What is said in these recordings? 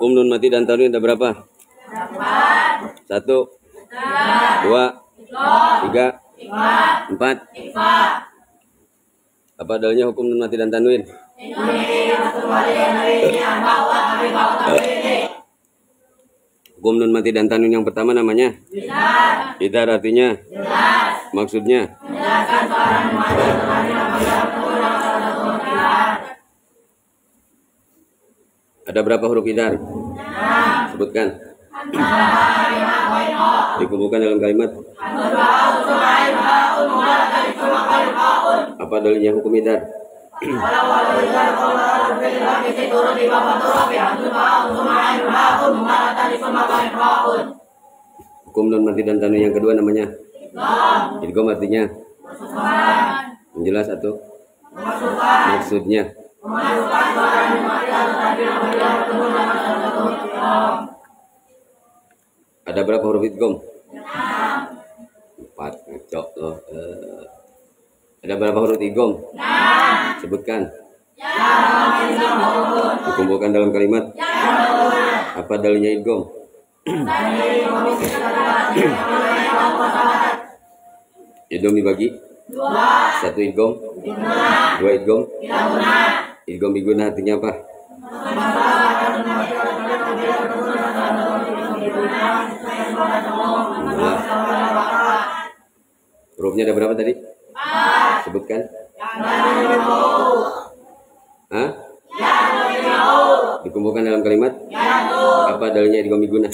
Hukum nun mati dan tanwin ada berapa? 1, 2, 3, 4. Apa dalilnya hukum nun mati dan tanwin? Hukum nun mati dan tanwin yang pertama namanya idhar, artinya maksudnya ada berapa huruf idhar? Sebutkan. Dikumpulkan dalam kalimat. Apa dalilnya hukum idhar? Hukum nun mati dan tanwin yang kedua namanya idgham, artinya menjelas atau maksudnya. Ada berapa huruf idgham? 4. Ngecok loh. Ada berapa huruf idgham? Sebutkan. Dikumpulkan dalam kalimat. Apa dalilnya idgham? Idgham dibagi 1 idgham, 2 idgham. Idgham biguna artinya apa? Hurufnya ada berapa tadi? Sebutkan. Hah? Dikumpulkan dalam kalimat. Apa dalilnya idgham biguna?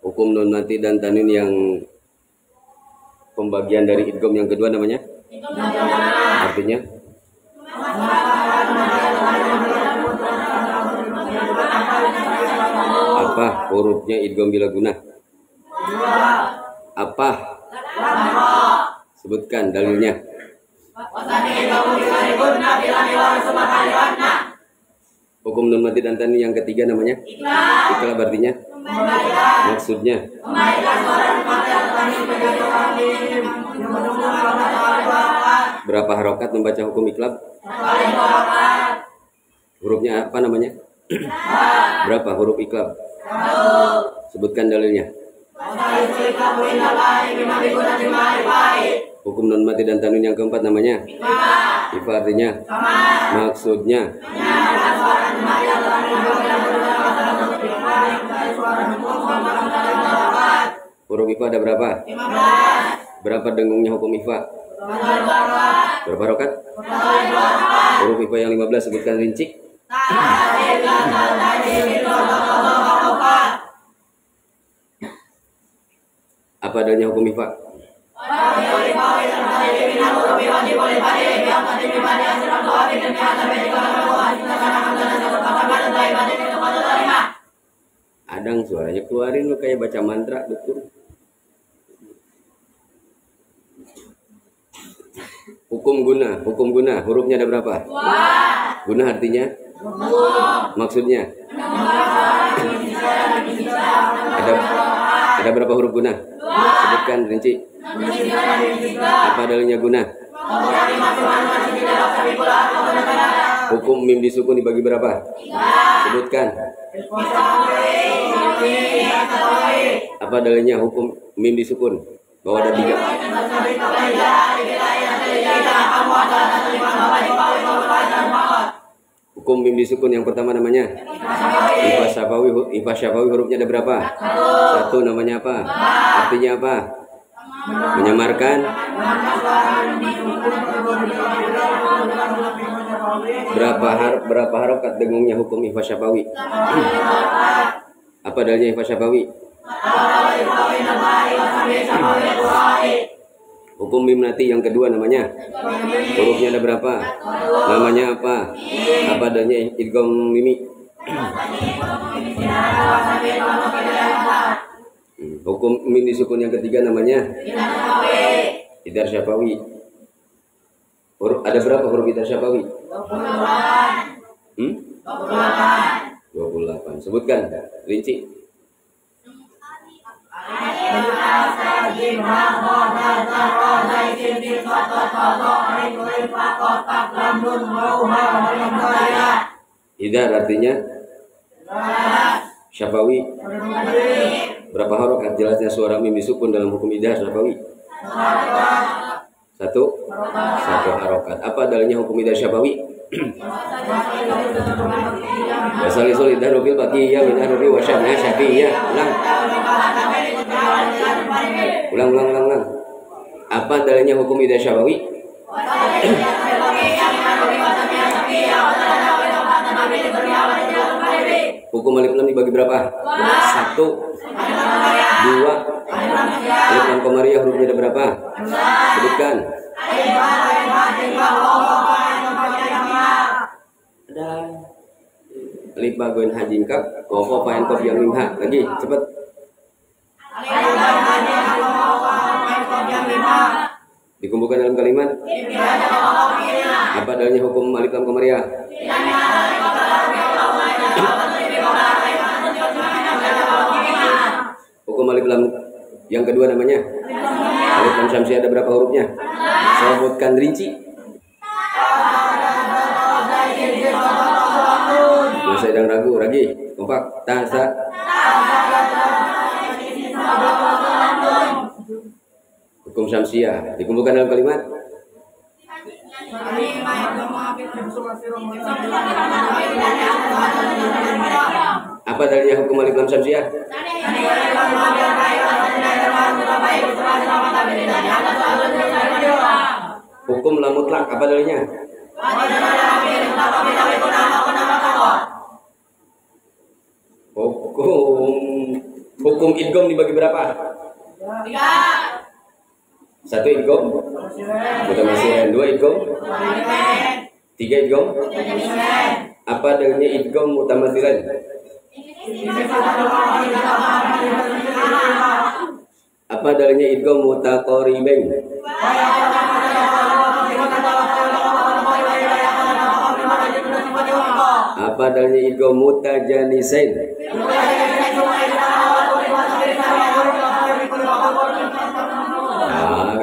Hukum nun mati dan tanwin yang pembagian dari idgham yang kedua namanya? Artinya? Apa hurufnya idgham bila guna? Apa? Sebutkan dalilnya. Hukum nun mati dan tanwin yang ketiga namanya? Iqlab, artinya? Maksudnya? Berapa harokat membaca hukum iqlab? Hurufnya apa namanya? Berapa huruf iqlab? Sebutkan dalilnya. Hukum nun mati dan tanwin yang keempat namanya? Ifa, artinya? Maksudnya? Huruf ifa ada berapa? 15. Berapa dengungnya hukum ifa? Berapa harokat? Huruf ifa yang 15 sebutkan rinci. Apa adanya hukum ifa? Adang, suaranya keluarin lu kayak baca mantra, betul. Hukum guna, hurufnya ada berapa? Guna artinya? Maksudnya? Ada berapa huruf guna? Sebutkan rinci. Apa dalilnya guna? Hukum mim disukun dibagi berapa? Sebutkan. Apa dalilnya hukum mim disukun? Bahwa ada 3. Hukum mim disukun yang pertama namanya Ifa syafawi, hurufnya ada berapa? 1, namanya apa? Artinya apa? Menyamarkan. Berapa harokat dengungnya hukum ifa syafawi? Apa dalilnya ifa syafawi? Hukum mim nati yang kedua namanya? Hurufnya ada berapa? Namanya apa? Apa dalilnya idgham mimi? Hukum mim disukun yang ketiga namanya? Idhar syafawi. Ada berapa huruf idhar syafawi? 28. Sebutkan rinci. Idhar artinya syafawi. Berapa harokat jelasnya suara mim disukun dalam hukum idhar syafawi? Satu harokat. Apa dalilnya hukum idhar syafawi? Wasalisul idhar bil baqiyah min arri wa syabna syafi'iyah. Ulang. Apa dalilnya hukum idhar syafawi? Hukum alif lam dibagi berapa? 1, 2. Alif lam qamariyah hurufnya ada berapa? Sebutkan. Ada alif ba goin ha jim kap, qaf fa ain qaf yang mim ha. Lagi, cepat. Dikumpulkan dalam kalimat. Apa dalilnya hukum alif lam qamariyah? Hukum alif lam yang kedua namanya alif lam syamsiyah ada berapa hurufnya? Sebutkan rinci. Masih sedang ragu, lagi kompak. Tasa. Hukum syamsiyah dikumpulkan dalam kalimat. Apa dalilnya hukum alif lam syamsiyah? Hukum lam mutlak apa dalilnya? Hukum idgham dibagi berapa? 1 idgham, mutamatsilin. 2 idgham, 3 idgham. Apa dalilnya idgham mutamatsilin? Apa dalilnya idgham mutaqaribain? Apa dalilnya idgham mutajanisain?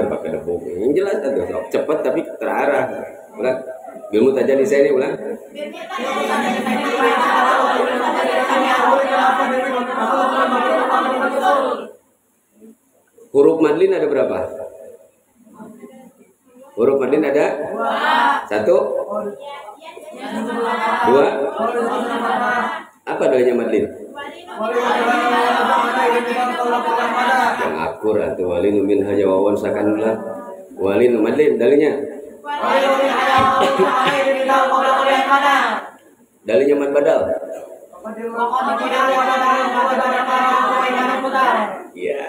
Pakai debuk. Yang jelas itu cepat tapi terarah. Ulang. Ilmu tajanisain ini ulang. Huruf madlin ada berapa? Huruf madlin ada 1, 2. Apa dalilnya madlin? Yang akur atau walin min hajawawan sakanullah. Walin madlin dalilnya? Dalilnya mad badal. Ya,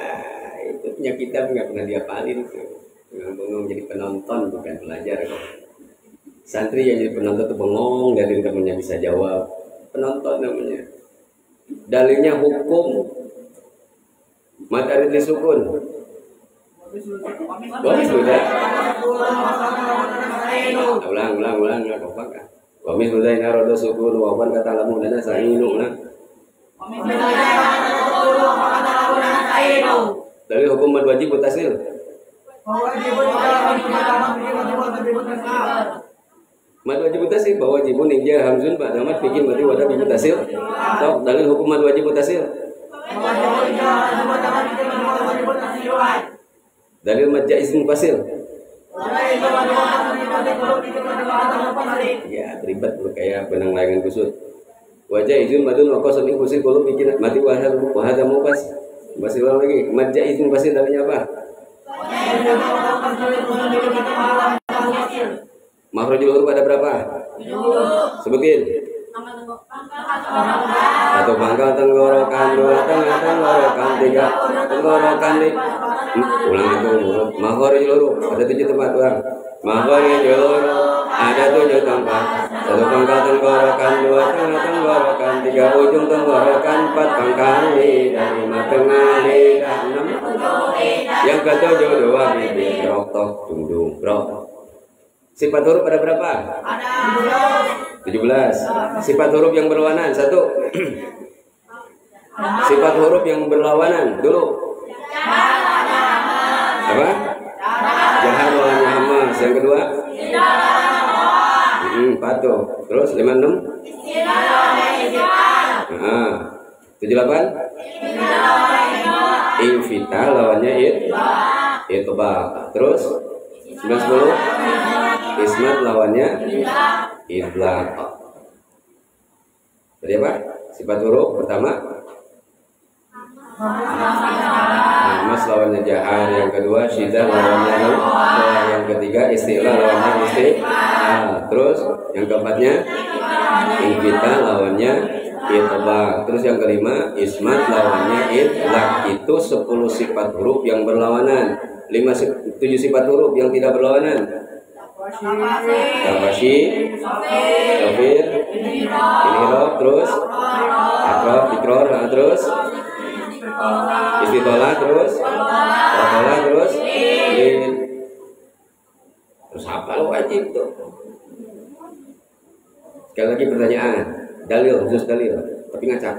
itu punya kitab nggak pernah diapalin tuh. Bengong jadi penonton bukan pelajar. Santri yang jadi penonton tuh bengong dari temennya bisa jawab. Penonton namanya. Dalilnya hukum mad arid disukun. Boleh sudah. Ulang nggak kompak. Wamis sudah ini rodo sukun wawan kata lamu dana sainu lah. Dalil hukum mad wajib mutasil. Mad wajib mutasil bahwa wajibun ninja hamzun pada mad bikin berarti wadah mutasil. Atau dalil hukum mad wajib mutasil. Dalil mad jaiz mufasil. Ya ribet kayak benang layangan kusut. Wajah izin madun wakosan ibusil kalau bikin mati wahada mufas. Masih lagi mad jaiz mufasil dalilnya apa? Makhrajul huruf ada berapa? Sebutin. 1 pangkal tenggorokan, 2 tengah tenggorokan, 3 tenggorokan. Ulang itu huruf. Makhrajul huruf ada 7 tempat ulang. Makhrajul huruf ada 7 tempat. 1 pangkal tenggorokan, 2 tengah tenggorokan, 3 ujung tenggorokan, 4 pangkal lidah, 5 tengah lidah, 6 yang ketujuh 2 bibir, rok tok dung rok. Sifat huruf ada berapa? Ada 17. Sifat huruf yang berlawanan 1. Sifat huruf yang berlawanan dulu. Apa? Jahan lawannya hama. 1. yang kedua patuh. Terus 56 78 infita lawannya itba. Terus 90 ismat lawannya idlaq. Jadi apa? Sifat huruf pertama mas lawannya jahar, yang kedua syiddah lawannya nun, yang ketiga isti'la lawannya isti'la, terus yang keempatnya infita lawannya itba, terus yang kelima ismat lawannya idlaq. Itu 10 sifat huruf yang berlawanan. 7 sifat huruf yang tidak berlawanan. Tafashi, Sofir, Inhirab, terus Akrab, Ikror, terus Istitolah, terus Rokolah, terus Lin. Terus apa lo wajib tuh? Sekali lagi pertanyaan, dalil, khusus dalil, tapi ngacak.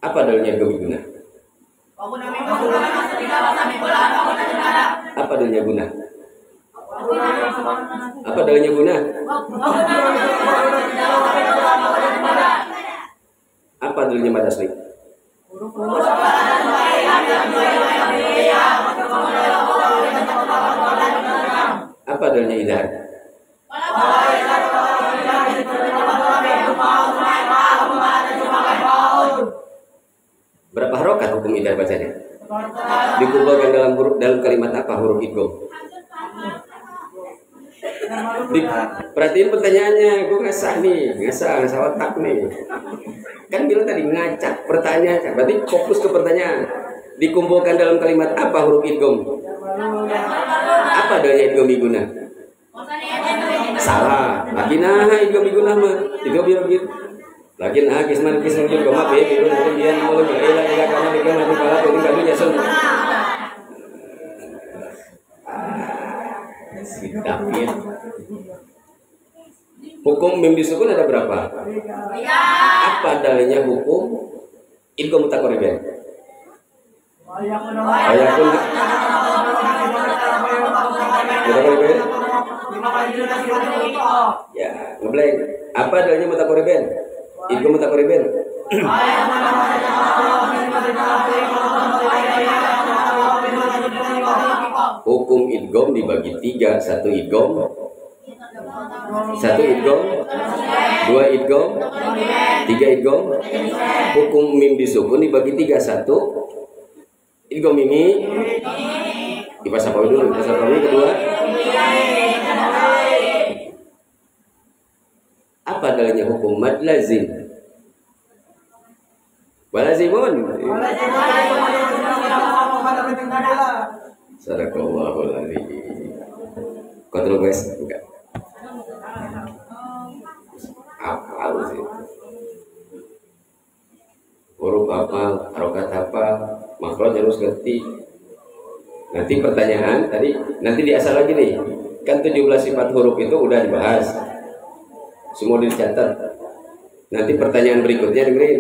Apa dalilnya guna? Apa dalilnya guna? Apa dalilnya guna? Apa dalilnya mad asli? Apa dalilnya idhar? Berapa harokat hukum idhar bacanya? Dikumpulkan dalam kalimat apa huruf idgham? Perhatiin pertanyaannya, gue ngasah otak nih. Kan bilang tadi ngacak pertanyaan, berarti fokus ke pertanyaan. Dikumpulkan dalam kalimat apa huruf idgham? Apa dalilnya idgham biguna? Salah. Lakinah idgham biguna mah. Idgham biar. Lakin kisman juga maaf ya, itu kemudian mulai berelah karena bikin mati pala ini kadunya sun. Tapi hukum mim disukun ada berapa? Apa dalilnya hukum idgham mutaqarribain? Ayakun mutaqarribain? Ya, ngeblank. Apa dalilnya mutaqarribain? Idgham mutaqarribain. Hukum idgham dibagi 3, 1 idgham, 2 idgham, 3 idgham. Hukum mim disukun dibagi 3, 1 idgham mimi, ibas apa dulu? Ibas apa dulu? Kedua, apa dalilnya hukum mad lazim? Walazimun. Sadaqallahul adzim. Kontroversi enggak? Apa sih? Huruf apa, harokat apa, makhraj harus ngerti. Nanti pertanyaan tadi, nanti diasal lagi nih. Kan 17 sifat huruf itu udah dibahas. Semua dicatat. Nanti pertanyaan berikutnya dengerin.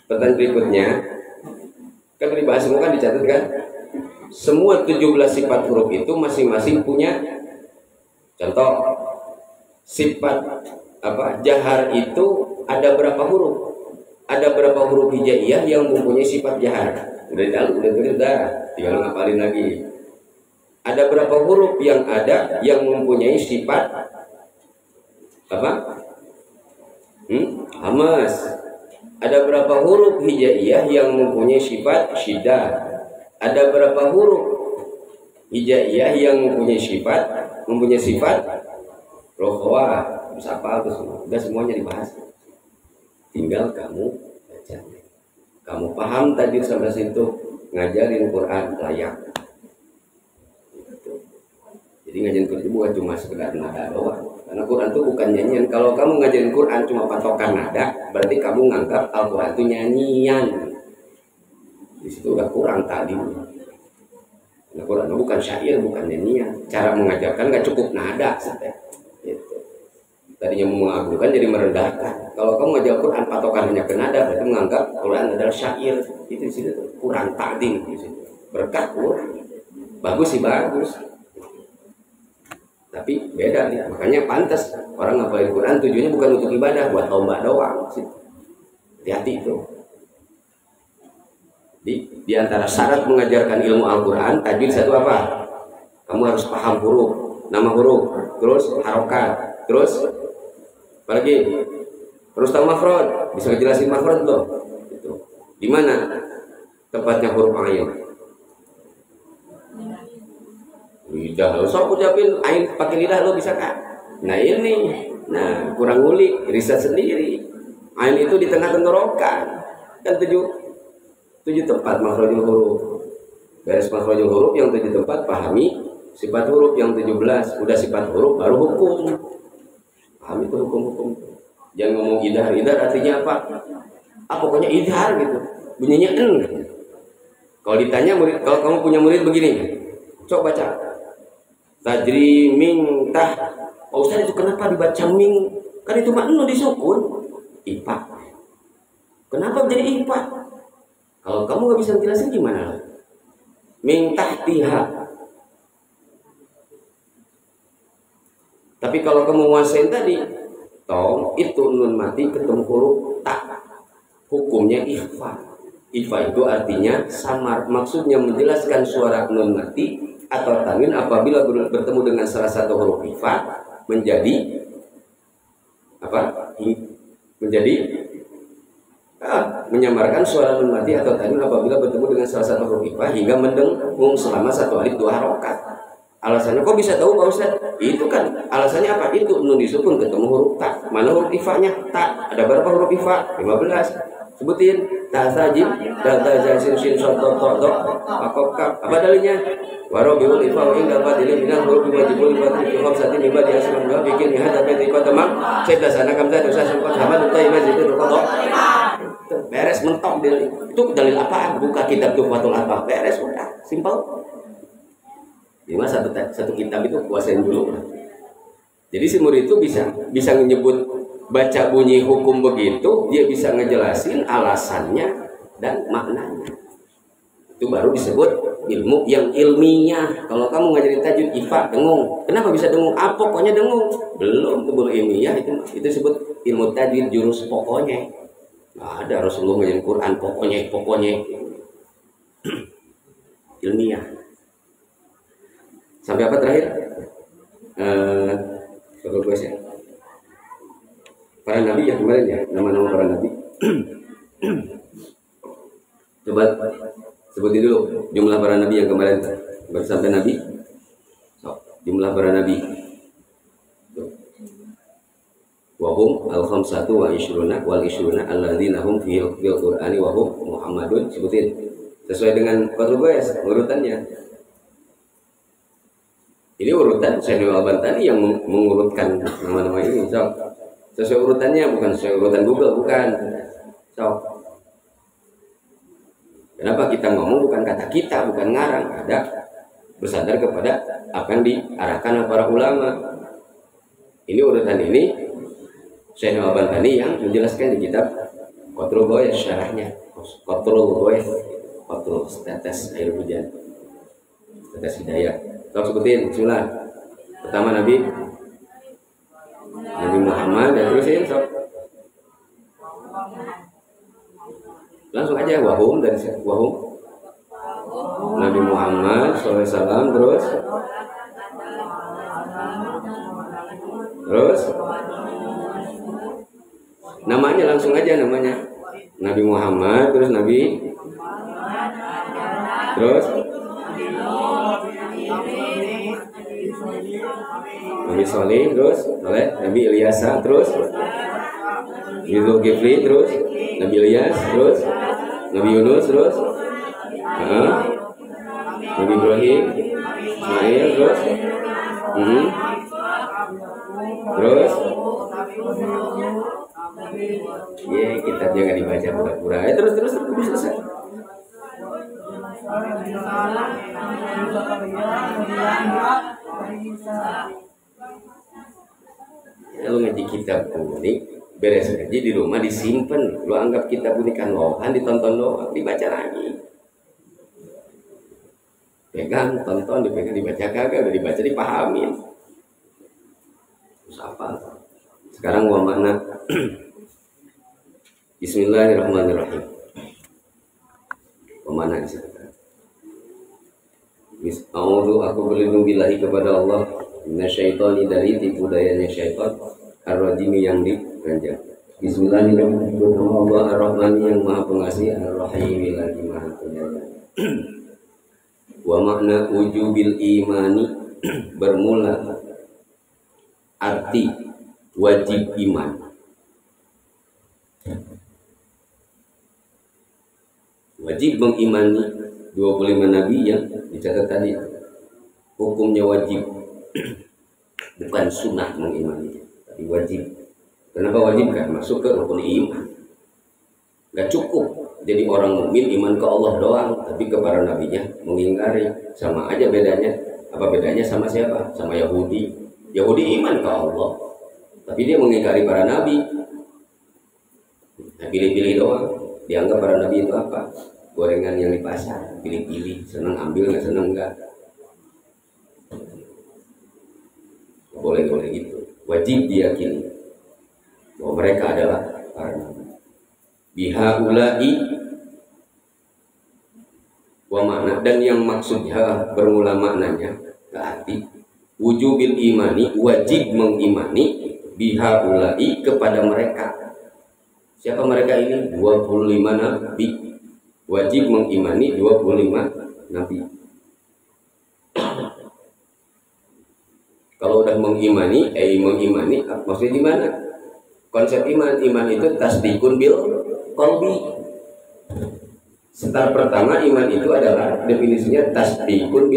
Pertanyaan berikutnya kan dibahas semua kan dicatat kan? Semua 17 sifat huruf itu masing-masing punya contoh. Sifat apa? Jahar itu ada berapa huruf? Ada berapa huruf hijaiyah yang mempunyai sifat jahar? Udah tinggal ngapalin lagi. Ada berapa huruf yang ada yang mempunyai sifat apa? Hamas. Ada berapa huruf hijaiyah yang mempunyai sifat syiddah? Ada berapa huruf hijaiyah yang mempunyai sifat rokhawah? Terus apa itu semua? Udah semuanya dibahas. Tinggal kamu baca. Kamu paham tadi sampai situ, ngajarin Quran layak. Jadi ngajarin Quran itu bukan cuma sekedar nada doang. Karena Quran itu bukan nyanyian. Kalau kamu ngajarin Quran cuma patokan nada, berarti kamu nganggap Al-Quran itu nyanyian. Di situ udah kurang tadi. Nah, Quran itu bukan syair, bukan nyanyian. Cara mengajarkan nggak cukup nada, gitu. Tadinya mengagungkan jadi merendahkan. Kalau kamu ngajar Quran patokan hanya ke nada, berarti menganggap Quran adalah syair. Itu di situ kurang takdim di situ. Berkat kurang. Bagus sih bagus. Tapi beda nih, makanya pantas orang ngapalin Quran tujuannya bukan untuk ibadah, buat lomba doang. Hati-hati itu. Di antara syarat mengajarkan ilmu Al-Quran, tajwid satu apa? Kamu harus paham huruf, nama huruf, terus harokat, terus apalagi? Terus tahu makhraj, bisa ngejelasin makhraj loh. Itu. Di mana tempatnya huruf ain? Lidah lo, sok ucapin ain pakai lidah lo bisa kan? Nah ini, kurang ngulik, riset sendiri. Ain itu di tengah tenggorokan, kan tujuh tempat makhrajul huruf. Beres makhrajul huruf yang 7 tempat, pahami sifat huruf yang 17. Udah sifat huruf baru hukum. Pahami itu hukum-hukum. Jangan ngomong idhar artinya apa? Pokoknya idhar gitu. Bunyinya en. Kalau ditanya murid, kalau kamu punya murid begini, coba baca. Tajri ming tah. Pak Ustaz itu kenapa dibaca ming? Kan itu makna disukun. IPA. Kenapa menjadi IPA? Kalau kamu nggak bisa jelasin gimana? Ming tahtiha. Tapi kalau kamu nguasain tadi, tong itu nun mati ketemu huruf tak. Hukumnya ikhfa. Ikhfa itu artinya samar. Maksudnya menjelaskan suara nun mati atau tanwin apabila bertemu dengan salah satu huruf ikhfa menjadi apa? Menyamarkan suara nun mati atau tanwin apabila bertemu dengan salah satu huruf ikhfa hingga mendengung selama 1 alif 2 harokat. Alasannya kok bisa tahu Pak Ustaz? Itu kan alasannya apa? Itu nun disukun ketemu huruf tak. Mana huruf ikhfa-nya? Tak. Ada berapa huruf ikhfa? 15. Sebutin. Ta sajim, ta jasin sin sot to akokap. Apa dalilnya? Warobiul ifa wa inda fadilin minal huruf wajibul fatih fi khamsatin mimma diasman wa bikin ya hada fi qadamam sayyidah kamza dosa sempat hamad tayyib zikrul qada. Beres mentok dalil. Itu dalil apa? Buka kitab Tuhfatul Atfal. Beres udah, simpel. Cuma satu kitab itu kuasain dulu. Jadi si murid itu bisa menyebut baca bunyi hukum begitu, dia bisa ngejelasin alasannya dan maknanya. Itu baru disebut ilmu yang ilmiah. Kalau kamu ngajarin tajwid IFA dengung, kenapa bisa dengung? Pokoknya dengung. Belum belum ilmiah itu disebut ilmu tajwid jurus pokoknya. Nah, ada Rasulullah ngajarin Quran pokoknya ilmiah. Sampai apa terakhir? Soal ya. Para nabi yang kemarin ya, nama-nama para nabi. Coba sebutin dulu jumlah para nabi yang kemarin baru sampai nabi. Jumlah para nabi. Wahum al-khamsatu wa ishruna wal ishruna alladzina hum fil qur'ani wa hum Muhammadun. Sebutin sesuai dengan kategori urutannya. Ini urutan Syekh Al-Bantani yang mengurutkan nama-nama ini. Sesuai urutannya, bukan sesuai urutan Google, bukan. Kenapa kita ngomong bukan kata kita, bukan ngarang, ada bersandar kepada apa yang diarahkan oleh para ulama. Ini urutan ini Syekh Al-Bantani yang menjelaskan di kitab Qatrul Ghaith syarahnya. Qatrul Ghaith, qatrul tetes air hujan, tetes hidayah. Sebutin, bismillah. Pertama Nabi Muhammad, dan terusin sok. Langsung aja wahum dari wahum. Nabi Muhammad SAW, terus namanya langsung aja namanya. Nabi Muhammad, terus Nabi, terus Nabi Soleh, terus Nabi Ilyasa, terus Nabi Zulkifli, terus Nabi Ilyas, terus Nabi Yunus, terus Nabi Ibrahim, Ismail, terus terus kitab jangan dibaca pura-pura. Terus selesai. Lu ngaji kitab kuning, beres ngaji di rumah disimpan. Lu anggap kitab kuning kan lohan, ditonton doang, dibaca lagi. Pegang, tonton, dipegang, dibaca kagak, udah dibaca, dipahamin. apa. Sekarang wa makna Bismillahirrahmanirrahim. Wa makna aku berlindung billahi kepada Allah minasyaitani dari tipu dayanya syaitan ar-rajim yang diranjang. Bismillahirrahmanirrahim. Allah ar-Rahman yang maha pengasih, ar-Rahim lagi maha penyayang. Wa makna wujubil imani bermula arti wajib iman. Wajib mengimani 25 nabi yang dicatat tadi. Hukumnya wajib, bukan sunnah mengimani, tapi wajib. Kenapa wajib? Kan masuk ke rukun iman. Gak cukup jadi orang mukmin iman ke Allah doang, tapi ke para nabinya mengingkari. Sama aja bedanya. Apa bedanya sama siapa? Sama Yahudi. Yahudi iman ke Allah, tapi dia mengingkari para nabi. Nah, pilih-pilih doang. Dianggap para nabi itu apa? Gorengan yang di pasar, pilih-pilih, senang ambil, nggak senang enggak. Boleh-boleh gitu. Wajib diyakini bahwa mereka adalah para nabi. Bihaulai wa makna, dan yang maksudnya bermula maknanya berarti wujubil imani, wajib mengimani bihaulai kepada mereka. Siapa mereka ini? 25 nabi. Wajib mengimani 25 nabi. Kalau udah mengimani, maksudnya gimana? Konsep iman itu tasdikun bil qalbi. Start pertama iman itu adalah definisinya tasdikun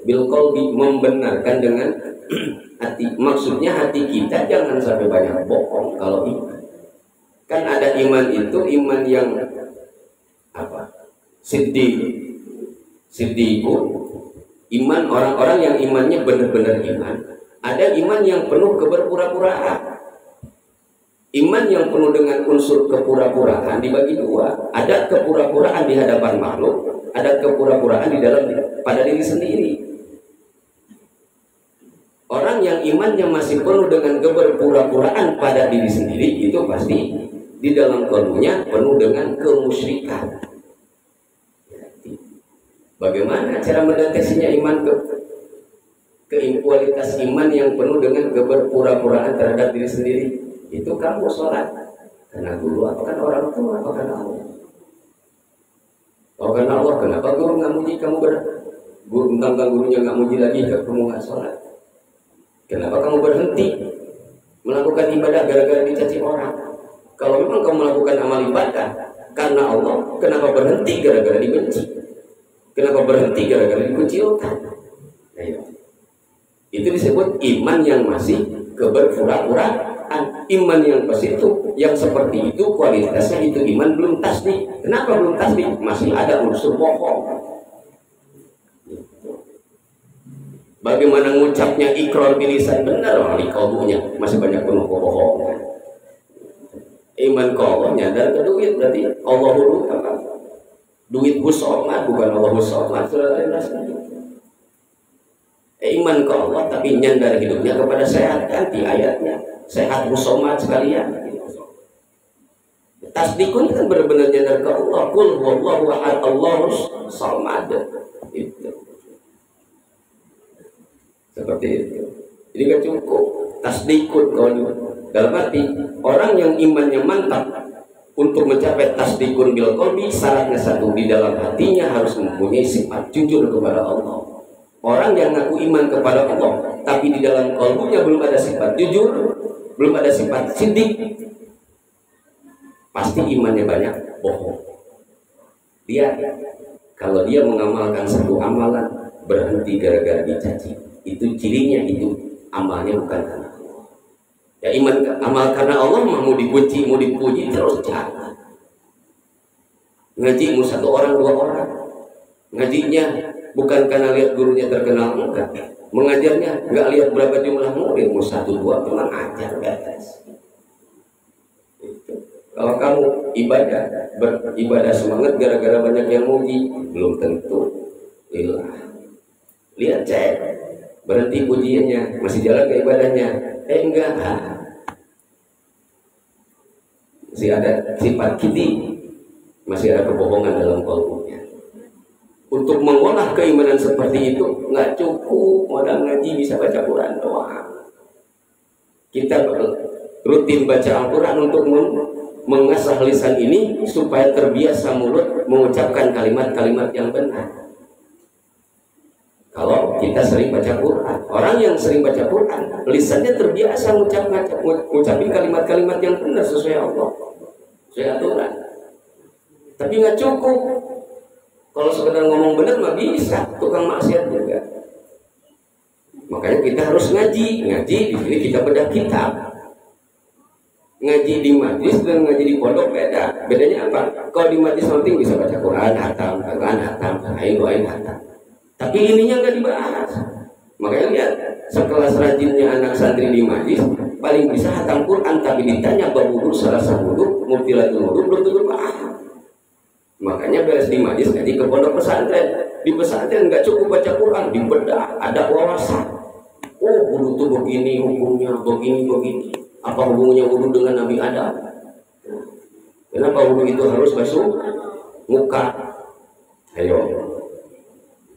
bil qalbi, membenarkan dengan hati. Maksudnya hati kita jangan sampai banyak bohong kalau iman. Kan ada iman itu iman yang apa? Siddiqun. Iman orang-orang yang imannya benar-benar iman. Ada iman yang penuh keberpura-puraan. Iman yang penuh dengan unsur kepura-puraan dibagi dua. Ada kepura-puraan di hadapan makhluk, ada kepura-puraan di dalam pada diri sendiri. Orang yang imannya masih penuh dengan keberpura-puraan pada diri sendiri, itu pasti di dalam kalbunya penuh dengan kemusyrikan. Bagaimana cara mendeteksinya iman ke kualitas iman yang penuh dengan keberpura-puraan terhadap diri sendiri? Itu kamu sholat karena guru, atau karena orang tua, atau karena Allah? Kalau karena Allah, kenapa guru nggak muji kamu guru tentang gurunya nggak muji lagi, kamu nggak sholat? Kenapa kamu berhenti melakukan ibadah gara-gara dicaci orang? Kalau memang kamu melakukan amal ibadah karena Allah, kenapa berhenti gara-gara dibenci? Kenapa berhenti gara-gara dikucilkan? Nah, ya. Itu disebut iman yang masih keberpura-puraan. Iman yang itu, yang seperti itu kualitasnya itu iman belum tasdik. Kenapa belum tasdik? Masih ada unsur bohong. Bagaimana ngucapnya ikrar bilisan benar, di kalbunya masih banyak penuh kebohongan. Iman kalau nyadar ke duit berarti Allah dulu apa? Duit husomat bukan Allah husomat. Iman ke Allah tapi nyandar hidupnya kepada sehat, ganti ayatnya sehat husomat sekalian. Tasdikun kan benar-benar nyandar ke Allah. Qul huwallahu ahad Allahus samad. Itu seperti itu. Jadi kan cukup tasdikun kalau dalam arti orang yang imannya mantap untuk mencapai tasdikun bil qalbi, syaratnya satu, di dalam hatinya harus mempunyai sifat jujur kepada Allah. Orang yang ngaku iman kepada Allah tapi di dalam qalbunya belum ada sifat jujur, belum ada sifat siddiq, pasti imannya banyak bohong. Dia kalau dia mengamalkan satu amalan berhenti gara-gara dicaci, itu cirinya itu amalnya bukan karena Allah. Ya iman amal karena Allah mau dipuji mau dipuji terus jangan. Ngaji mau satu orang dua orang, ngajinya bukan karena lihat gurunya terkenal, enggak. Mengajarnya enggak lihat berapa jumlah murid, mau satu dua memang ajar beres. Kalau kamu beribadah semangat gara-gara banyak yang muji, belum tentu. Lihat cek berhenti pujiannya, masih jalan ke ibadahnya. Enggak, masih ada sifat kiti, masih ada kebohongan dalam kalbunya. Untuk mengolah keimanan seperti itu nggak cukup modal ngaji bisa baca Quran doang. Kita rutin baca Al-Quran untuk mengasah lisan ini supaya terbiasa mulut mengucapkan kalimat-kalimat yang benar. Kalau kita sering baca Quran, orang yang sering baca Quran, lisannya terbiasa ngucapin kalimat-kalimat yang benar sesuai Allah, sesuai aturan. Tapi nggak cukup. Kalau sekedar ngomong benar mah bisa, tukang maksiat juga. Makanya kita harus ngaji di sini kita bedah kitab. Ngaji di majlis dan ngaji di pondok beda. Bedanya apa? Kalau di majlis penting bisa baca Quran, hatam, hatam. Tapi ininya nggak dibahas. Makanya lihat, sekelas rajinnya anak santri di majlis paling bisa hatam Quran, tapi ditanya bab wudu, salah satu wudu, mubtilatul wudu belum tentu paham. Makanya beres di majlis ngaji ke pondok pesantren. Di pesantren nggak cukup baca Quran, dibedah, ada wawasan. Oh, wudu itu begini hukumnya, begini. Apa hubungannya wudu dengan Nabi Adam? Kenapa wudu itu harus basuh muka? Ayo.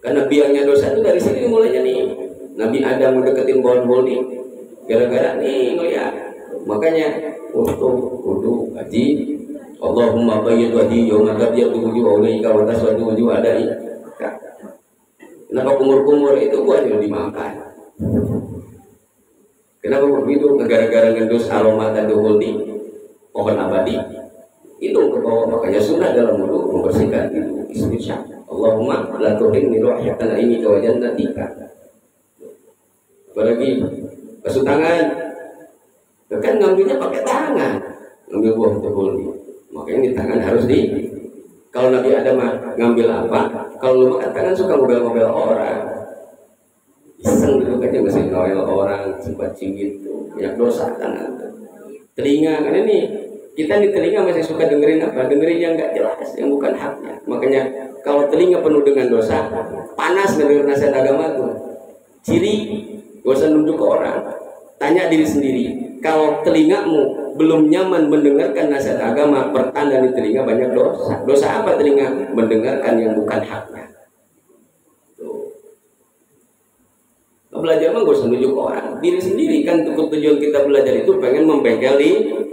Karena biangnya dosa itu dari sini mulainya nih. Nabi Adam mendeketin pohon nih, gara-gara nih ngeliat. Makanya untuk wudu haji, Allahumma bayyid wajhi yawma tabyaddu wujuh wa ulaika wa taswaddu wujuh adai. Kenapa kumur-kumur itu buat yang dimakan? Kenapa begitu? Gara-gara ngendus aroma taduhulni pohon abadi itu ke bawah. Makanya sunnah dalam wudu membersihkan itu istisya. Allahumma la tuhrimni ru'yatan ini ka wajannatika. Apalagi basuh tangan, kan ngambilnya pakai tangan, ngambil buah taduhulni. Makanya di tangan harus kalau Nabi Adam ngambil apa? Kalau lu makan tangan suka ngobel-ngobel orang, iseng dulu aja masih ngobel orang, sempat cingit tuh, banyak dosa tangan. Telinga, karena nih kita di telinga masih suka dengerin apa? Dengerin yang nggak jelas, yang bukan haknya. Makanya kalau telinga penuh dengan dosa, panas dengerin nasihat agama tuh. Ciri, gak usah nunjuk ke orang, tanya diri sendiri. Kalau telingamu belum nyaman mendengarkan nasihat agama, pertanda di telinga banyak dosa. Dosa apa telinga? Mendengarkan yang bukan haknya. Belajar mah gak usah nunjuk orang, diri sendiri kan. Tujuan kita belajar itu pengen membengkeli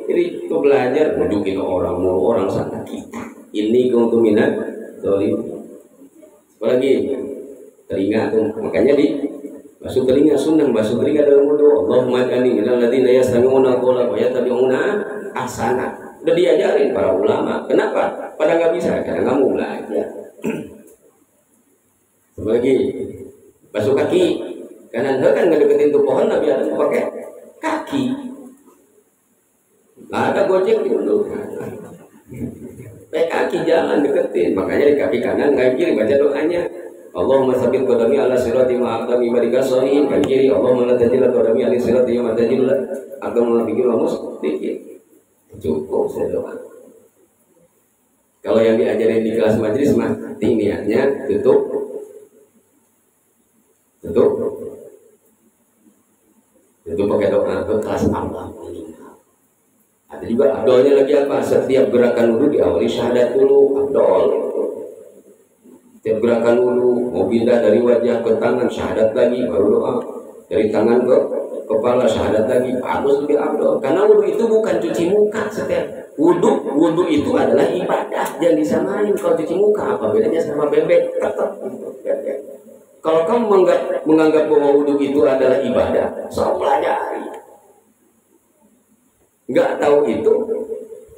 diri. Itu belajar nunjukin orang mulu, orang sana kita. Ini keuntungan dolim. Apalagi telinga tuh, makanya basuh telinga sunnah, basuh telinga dalam wudu. Allahumma ja'alni minal ladzina yastami'una al-qawla wa yattabi'una ahsana. Udah diajarin para ulama. Kenapa? Pada nggak bisa, karena nggak mau belajar. Apalagi basuh kaki. Karena anda kan nggak deketin tuh pohon, Nabi Adam pakai kaki. Nggak ada gojek dulu. Pakai kaki jalan deketin. Makanya di kaki kanan, kaki kiri baca doanya. Allahumma sabit qadami ala sirati ma'aqami barika sohin. Kan kiri Allahumma la tajila qadami ala sirati ma tajila agama bikin lamus dikit. Cukup saya doa. Kalau yang diajarin di kelas majelis mah niatnya tutup pakai doa ke kelas Allah. Ada juga abdolnya lagi apa? Setiap gerakan wudu diawali syahadat dulu, abdol. Setiap gerakan wudu mau pindah dari wajah ke tangan, syahadat lagi, baru doa. Dari tangan ke kepala, syahadat lagi, bagus lebih abdol. Karena wudu itu bukan cuci muka. Setiap wudu itu adalah ibadah, jangan disamain. Kalau cuci muka apa bedanya sama bebek? Tetap bebek. Kalau kamu menganggap bahwa wudu itu adalah ibadah, so pelajari. Nggak tahu itu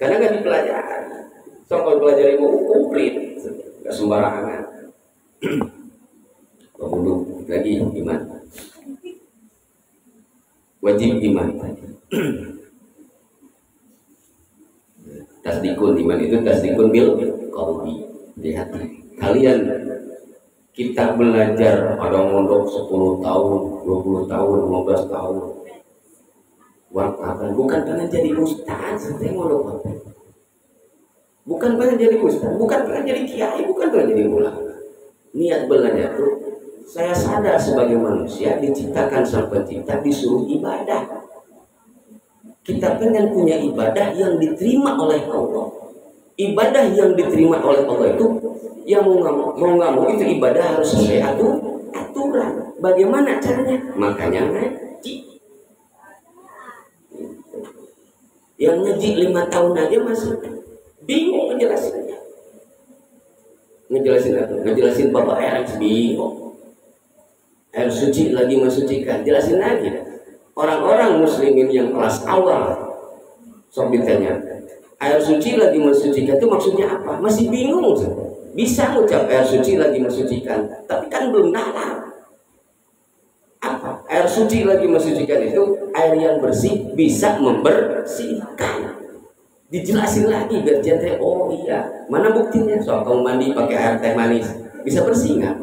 karena nggak dipelajari. So kalau pelajari mau komplit, nggak sembarangan. Wudu lagi iman, wajib iman. Tasdikun iman itu tasdikun bil qalbi. Lihat kalian. Kita belajar ada mondok 10 tahun, 20 tahun, 15 tahun. Bukan pernah jadi ustaz, saya mondok. Bukan pernah jadi ustaz, bukan pernah jadi kiai, bukan pernah jadi ulama. Niat belajar tuh saya sadar sebagai manusia diciptakan Sang Pencipta disuruh ibadah. Kita pengen punya ibadah yang diterima oleh Allah. Ibadah yang diterima oleh Allah itu yang mau nggak mau itu ibadah harus sesuai aturan. Bagaimana caranya? Makanya ngaji. Yang ngaji 5 tahun aja masih bingung ngejelasinnya. Ngejelasin Bapak air bingung. Air suci lagi mensucikan, jelasin lagi. Orang-orang muslimin yang kelas awal, sok ditanya, air suci lagi mensucikan itu maksudnya apa? Masih bingung. Bisa ngucap air suci lagi mensucikan, tapi kan belum dalam. Apa? Air suci lagi mensucikan itu air yang bersih bisa membersihkan. Dijelasin lagi biar jantai, oh iya, mana buktinya? Soal kamu mandi pakai air teh manis, bisa bersih nggak?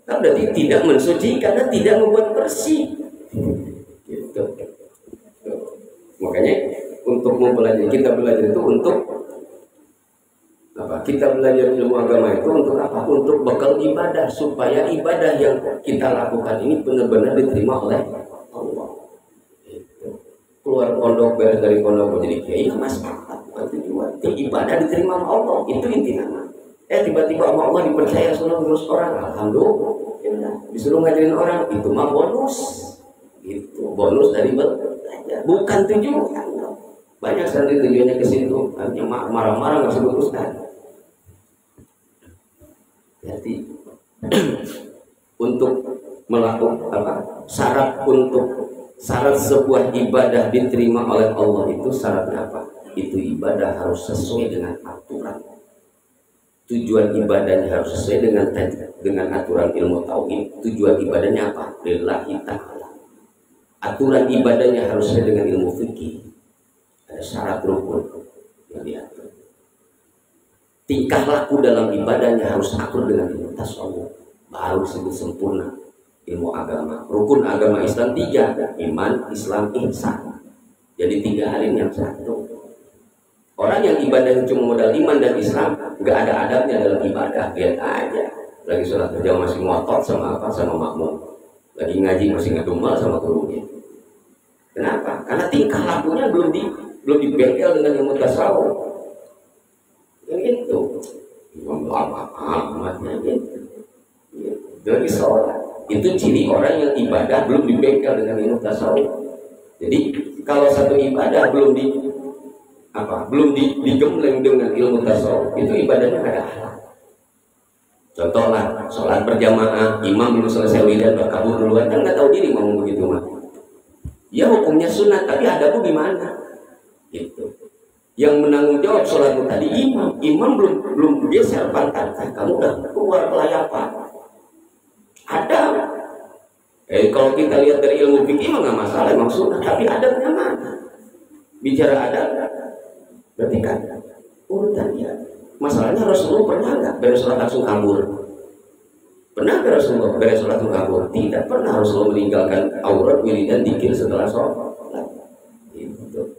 Nah, berarti tidak mensucikan dan tidak membuat bersih. Gitu. Makanya untuk mempelajari, kita belajar itu untuk apa? Kita belajar ilmu agama itu untuk apa? Untuk bekal ibadah, supaya ibadah yang kita lakukan ini benar-benar diterima oleh Allah. Gitu. Keluar pondok, beres dari pondok menjadi kiai, mas bukan tujuan. Ibadah diterima oleh Allah, itu intinya. Tiba-tiba sama Allah dipercaya suruh ngurus orang, alhamdulillah. Disuruh ngajarin orang, itu mah bonus. Gitu, bonus dari belajar, bukan tujuan. Banyak santri tujuannya ke situ, hanya marah-marah nggak sebut ustaz. Jadi untuk melakukan apa? Syarat sebuah ibadah diterima oleh Allah itu syaratnya apa? Itu ibadah harus sesuai dengan aturan. Tujuan ibadahnya harus sesuai dengan aturan ilmu tauhid. Tujuan ibadahnya apa? Lillahi ta'ala. Aturan ibadahnya harus sesuai dengan ilmu fikih. Ada syarat rukun yang diatur. Tingkah laku dalam ibadahnya harus akur dengan ilmu tasawuf. Baru disebut sempurna ilmu agama. Rukun agama Islam 3, iman, Islam, ihsan. Jadi 3 hal yang satu. Orang yang ibadah cuma modal iman dan Islam, nggak ada adabnya dalam ibadah, lihat aja. Lagi sholat berjamaah masih ngotot sama makmum. Lagi ngaji masih ngedumel sama gurunya. Kenapa? Karena tingkah lakunya belum dibengkel dengan ilmu tasawuf. Yang itu, amatnya gitu. Jadi sholat itu ciri orang yang ibadah belum dibengkel dengan ilmu tasawuf. Jadi kalau satu ibadah belum digembleng dengan ilmu tasawuf, itu ibadahnya ada halal. Contohlah, sholat berjamaah, imam belum selesai wiridan berkabur duluan, kan nggak tahu diri mau begitu mah. Ya hukumnya sunat, tapi adabnya gimana? Gitu. Yang menanggung jawab sholat tadi imam belum geser pantat, kamu udah keluar kelayapan. Ada. Kalau kita lihat dari ilmu fikih mah nggak masalah, emang sunat, tapi adabnya mana? Bicara adab, berarti kan urutannya. Masalahnya Rasulullah pernah nggak beres sholat langsung kabur? Pernah nggak Rasulullah beres sholat langsung kabur? Tidak pernah. Rasulullah meninggalkan aurat, wiridan, dzikir setelah sholat. Itu.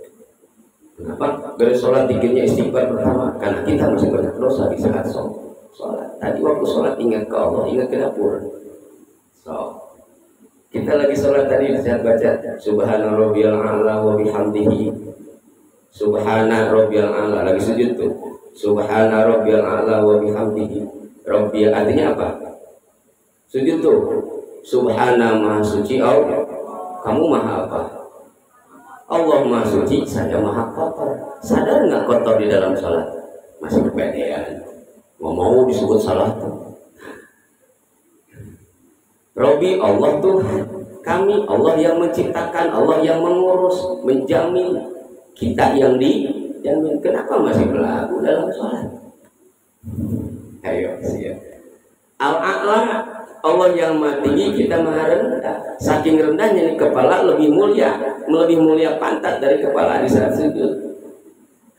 Kenapa? Beres sholat dzikirnya istighfar pertama, karena kita masih banyak dosa di saat sholat. Tadi waktu sholat ingat ke Allah, ingat ke dapur. Kita lagi sholat tadi saya baca Subhana rabbiyal a'la wa bihamdihi. Subhana rabbiyal a'la, lagi sujud tuh. Subhana rabbiyal a'la wa bihamdihi. Rabbiya artinya apa? Sujud tuh. Subhana maha suci Allah. Kamu maha apa? Allah maha suci, saya maha kotor. Sadar nggak kotor di dalam sholat? Masih kepedean. Mau disebut salah tuh. Robbi Allah tuh kami, Allah yang menciptakan, Allah yang mengurus, menjamin, kita yang dijamin. Kenapa masih berlaku dalam sholat? Ayo siap. Al-A'la, Allah yang maha tinggi, kita maha rendah. Saking rendahnya nih kepala lebih mulia pantat dari kepala di saat sujud.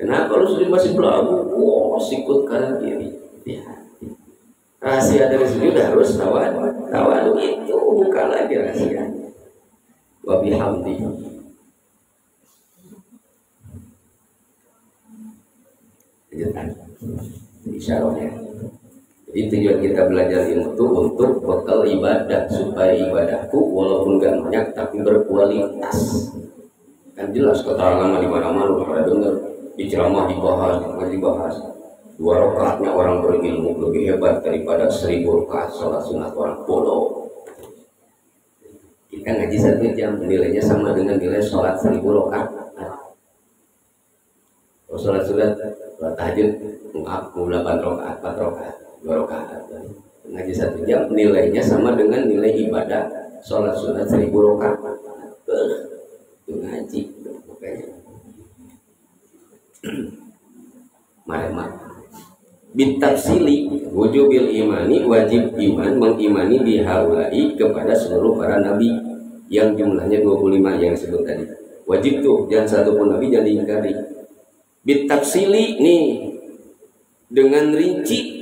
Kenapa lu sujud masih berlaku? Sikut kanan kiri. Ya. Rahasia dari sujud harus tawadu itu bukan lagi rahasia. Wa bihamdihi. Isyaratnya. Jadi Itu tujuan kita belajar ilmu itu untuk bekal ibadah, supaya ibadahku walaupun gak banyak tapi berkualitas. Kan jelas keterangan di mana-mana pada dengar di ceramah dibahas 2 rakaatnya orang berilmu lebih hebat daripada 1000 rakaat sholat sunat orang bodoh. Kita ngaji 1 jam nilainya sama dengan nilai sholat 1000 rakaat. Kalau sholat sunat, sholat tahajud, mau 8 rakaat, 4 rakaat, 2 rakaat. Ngaji 1 jam nilainya sama dengan nilai ibadah sholat sunat 1000 rakaat. Itu ngaji, pokoknya. Mari. Bitafsili wujubil imani, wajib iman mengimani bihaulai kepada seluruh para nabi yang jumlahnya 25 yang disebut tadi. Wajib tuh, jangan satu pun nabi jangan diingkari. Bitafsili nih dengan rinci.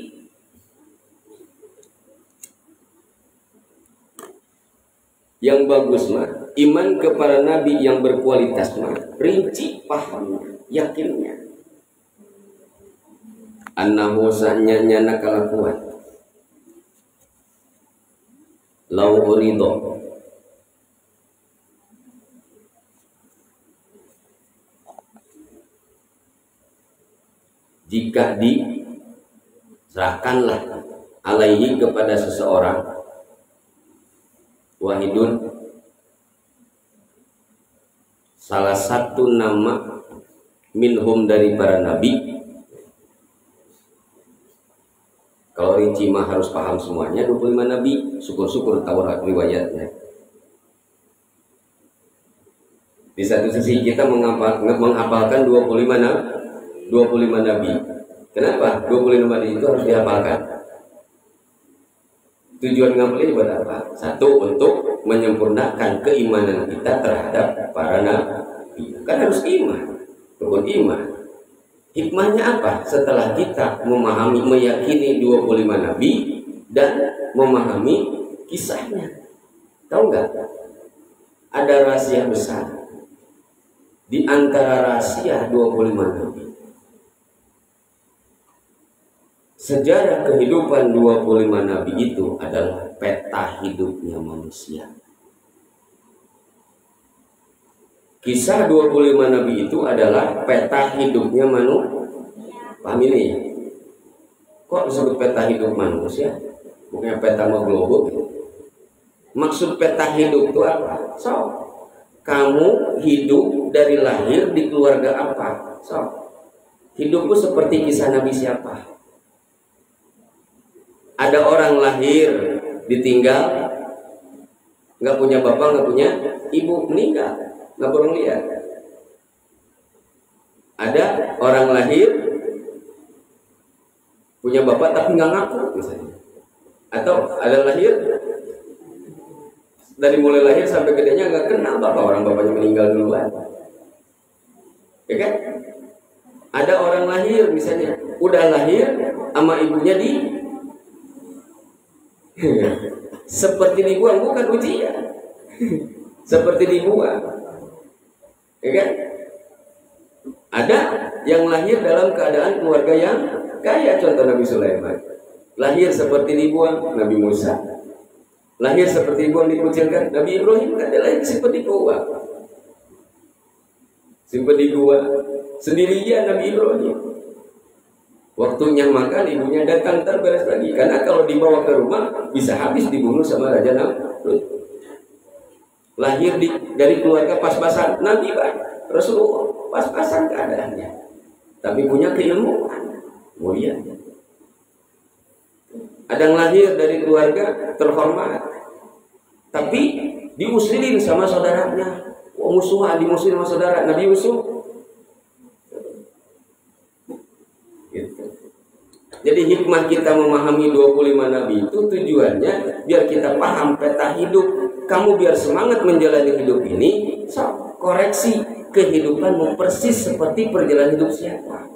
Yang bagus mah iman kepada nabi yang berkualitas mah rinci pahamnya, yakinnya. Annahu sanyana kalakuan lau urido jika diserahkanlah alaihi kepada seseorang wahidun salah satu nama minhum dari para nabi. Kalau rinci mah harus paham semuanya 25 nabi, syukur-syukur tahu riwayatnya. Di satu sisi kita menghafalkan 25 nabi. Kenapa? 25 nabi itu harus dihafalkan. Tujuan ngapalnya buat apa? Satu, untuk menyempurnakan keimanan kita terhadap para nabi. Kan harus iman, rukun iman. Hikmahnya apa? Setelah kita memahami, meyakini 25 nabi dan memahami kisahnya, tahu nggak? Ada rahasia besar di antara rahasia 25 nabi. Sejarah kehidupan 25 nabi itu adalah peta hidupnya manusia. Kisah 25 nabi itu adalah peta hidupnya manusia. Paham ini? Kok disebut peta hidup manusia? Bukannya peta mau globo gitu. Maksud peta hidup itu apa? So, kamu hidup dari lahir di keluarga apa? So, hidupmu seperti kisah nabi siapa? Ada orang lahir ditinggal, nggak punya bapak, nggak punya ibu, meninggal, nggak pernah lihat. Ada orang lahir punya bapak tapi nggak ngaku misalnya, atau ada lahir dari mulai lahir sampai gedenya nggak kenal bapak, orang bapaknya meninggal duluan, ya kan? Ada orang lahir misalnya udah lahir sama ibunya seperti dibuang, bukan ujian, seperti dibuang, ya kan? Ada yang lahir dalam keadaan keluarga yang kaya, contoh Nabi Sulaiman, lahir seperti dibuang, Nabi Musa, lahir seperti dibuang, dikucilkan, Nabi Ibrahim kan lahir seperti gua, sendirian Nabi Ibrahim. Waktunya makan, ibunya datang terberes lagi. Karena kalau dibawa ke rumah bisa habis dibunuh sama Raja Namrud. Lahir dari keluarga pas-pasan, Nabi Rasulullah pas-pasan keadaannya, tapi punya keilmuan mulia. Ada yang lahir dari keluarga terhormat, tapi dimusuhin sama saudaranya. Dimusuhin sama saudara. Nabi Yusuf. Jadi hikmah kita memahami 25 nabi itu tujuannya biar kita paham peta hidup. Kamu biar semangat menjalani hidup ini, koreksi kehidupanmu persis seperti perjalanan hidup siapa.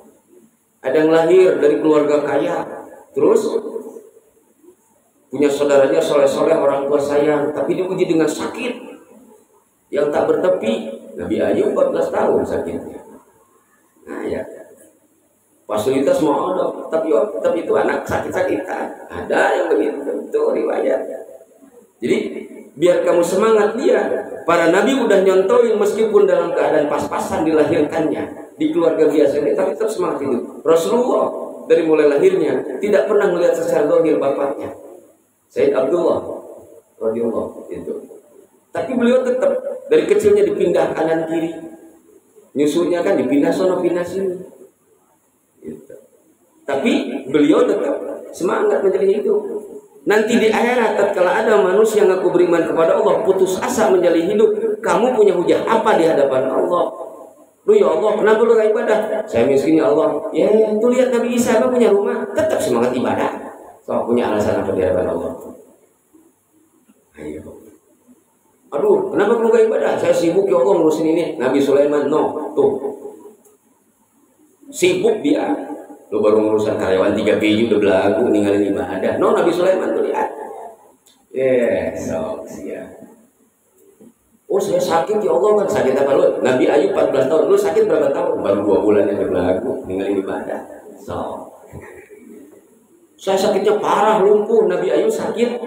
Ada yang lahir dari keluarga kaya, terus punya saudaranya soleh-soleh, orang tua sayang, tapi diuji dengan sakit yang tak bertepi. Nabi Ayub 14 tahun sakitnya. Nah ya, fasilitas mau ada, tapi itu anak sakit-sakitan. Ada yang begitu, itu riwayat. Jadi biar kamu semangat dia. Para nabi udah nyontoin meskipun dalam keadaan pas-pasan dilahirkannya di keluarga biasa ini, tapi tetap semangat hidup. Rasulullah dari mulai lahirnya tidak pernah melihat secara dohir bapaknya, Sayyid Abdullah radhiyallahu itu. Tapi beliau tetap dari kecilnya dipindah kanan kiri, nyusunya kan dipindah sono pindah sini. Gitu. Tapi beliau tetap semangat menjadi hidup. Nanti di akhirat tatkala ada manusia yang ngaku beriman kepada Allah putus asa menjalani hidup, kamu punya hujah apa di hadapan Allah? Lu ya Allah, kenapa lu gak ibadah? Saya miskin ya Allah. Ya, tuh lihat Nabi Isa punya rumah, tetap semangat ibadah. So, punya alasan apa di hadapan Allah? Ayo. Aduh, kenapa kamu gak ibadah? Saya sibuk ya Allah ngurusin ini. Nabi Sulaiman, no, tuh. Sibuk dia. Lu baru ngurusan karyawan 3 biji udah belagu ninggalin ibadah. No, Nabi Sulaiman tuh lihat. Sok ya. Oh, saya sakit ya Allah, kan sakit apa lu? Nabi Ayub 14 tahun, lu sakit berapa tahun? Baru 2 bulan yang belagu ninggalin ibadah. Saya sakitnya parah, lumpuh. Nabi Ayub sakit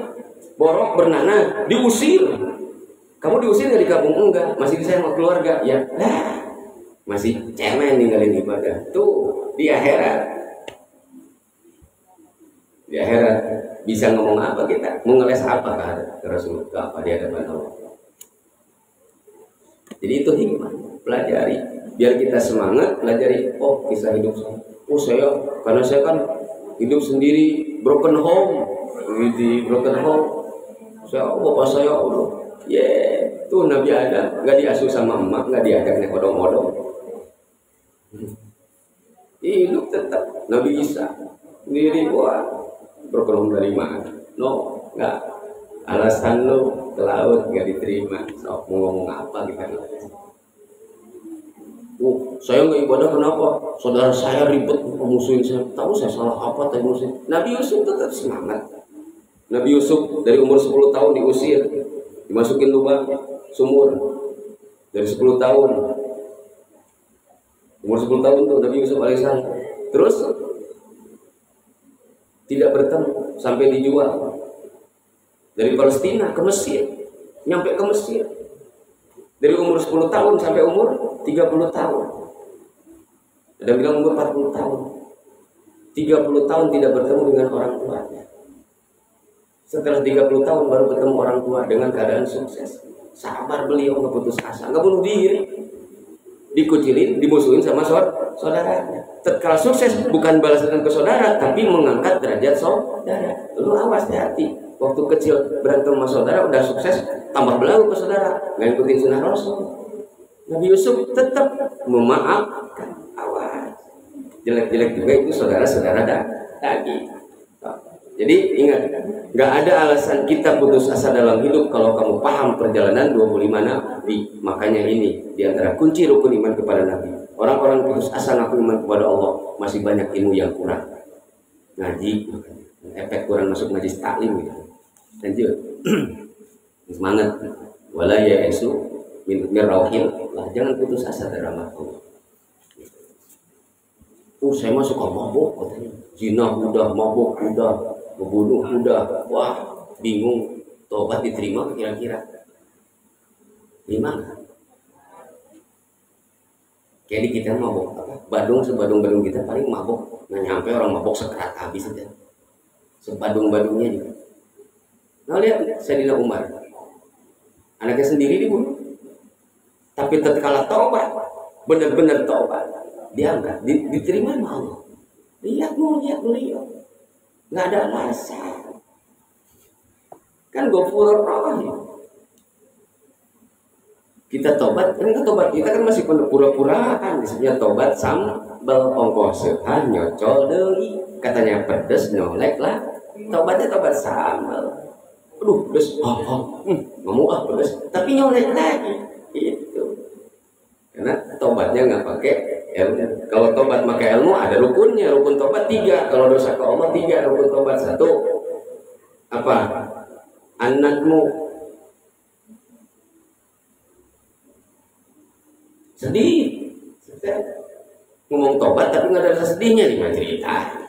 borok bernanah, diusir. Kamu diusir nggak di kampung? Enggak, masih disayang sama keluarga. Ya, masih cemen ninggalin ibadah. Tuh di akhirat. Di akhirat bisa ngomong apa kita? Mau ngeles apa ke Rasulullah? Apa di hadapan Allah? Jadi itu hikmah, pelajari. Biar kita semangat, pelajari. Oh, kisah hidup saya. Oh, karena saya kan hidup sendiri, broken home. Di broken home. Bapak saya, Allah. Tuh Nabi Adam, nggak diasuh sama emak, nggak diajak naik odong-odong. Hidup tetap. Nabi Isa sendiri, wah, broken home dari mana? No, nggak. Alasan lo ke laut nggak diterima. So, mau ngomong apa kita? Saya nggak ibadah kenapa? Saudara saya ribet musuhin saya. Tahu saya salah apa tadi musuhin? Nabi Yusuf tetap semangat. Nabi Yusuf dari umur 10 tahun diusir, dimasukin lubang sumur. Dari 10 tahun. Umur 10 tahun tuh Nabi Yusuf alaihissalam. Terus tidak bertemu sampai dijual. Dari Palestina ke Mesir, nyampe ke Mesir. Dari umur 10 tahun sampai umur 30 tahun. Ada bilang umur 40 tahun. 30 tahun tidak bertemu dengan orang tuanya. Setelah 30 tahun baru bertemu orang tua dengan keadaan sukses. Sabar beliau, nggak putus asa, nggak bunuh diri. Dikucilin, dimusuhin sama saudaranya. Tatkala sukses bukan balasan ke saudara, tapi mengangkat derajat saudara. Lu awas hati. Waktu kecil berantem sama saudara, udah sukses tambah belagu ke saudara, nggak ikutin sunnah Rasul. Nabi Yusuf tetap memaafkan. Awas, jelek-jelek juga itu saudara-saudara lagi. Jadi ingat, nggak ada alasan kita putus asa dalam hidup kalau kamu paham perjalanan 25 Nabi. Makanya ini diantara kunci rukun iman kepada Nabi. Orang-orang putus asa ngaku iman kepada Allah, masih banyak ilmu yang kurang. Ngaji, efek kurang masuk majlis taklim gitu. Lanjut. Semangat. Wala ya'su min rauhil. Lah, jangan putus asa dari rahmat Allah. Saya masuk ke mabuk katanya. Zina udah, mabuk udah, membunuh udah. Wah, bingung. Tobat diterima kira-kira? Gimana? Jadi kita mabuk apa? Sebadung-badung kita paling mabuk. Nah, nyampe orang mabuk sekerat habis aja. Sebadung-badungnya juga. Nah, lihat Sayyidina Umar. Anaknya sendiri dibunuh. Tapi tatkala taubat, benar-benar taubat, dia enggak diterima sama Allah. Lihat beliau. Enggak ada alasan. Kan Ghafurur Rahim. Kita tobat, kita kan masih pura-puraan. Disebutnya tobat sambal ongkos nyocol deui. Katanya pedes nyolek lah. Tobatnya tobat sambal. Aduh, pedes. Ngomong pedes. Tapi nyolek lagi. Itu. Karena tobatnya nggak pakai ilmu. Kalau tobat pakai ilmu ada rukunnya. Rukun tobat 3. Kalau dosa ke Allah 3. Rukun tobat 1. Apa? Anakmu sedih. ngomong tobat tapi nggak ada rasa sedihnya di cerita.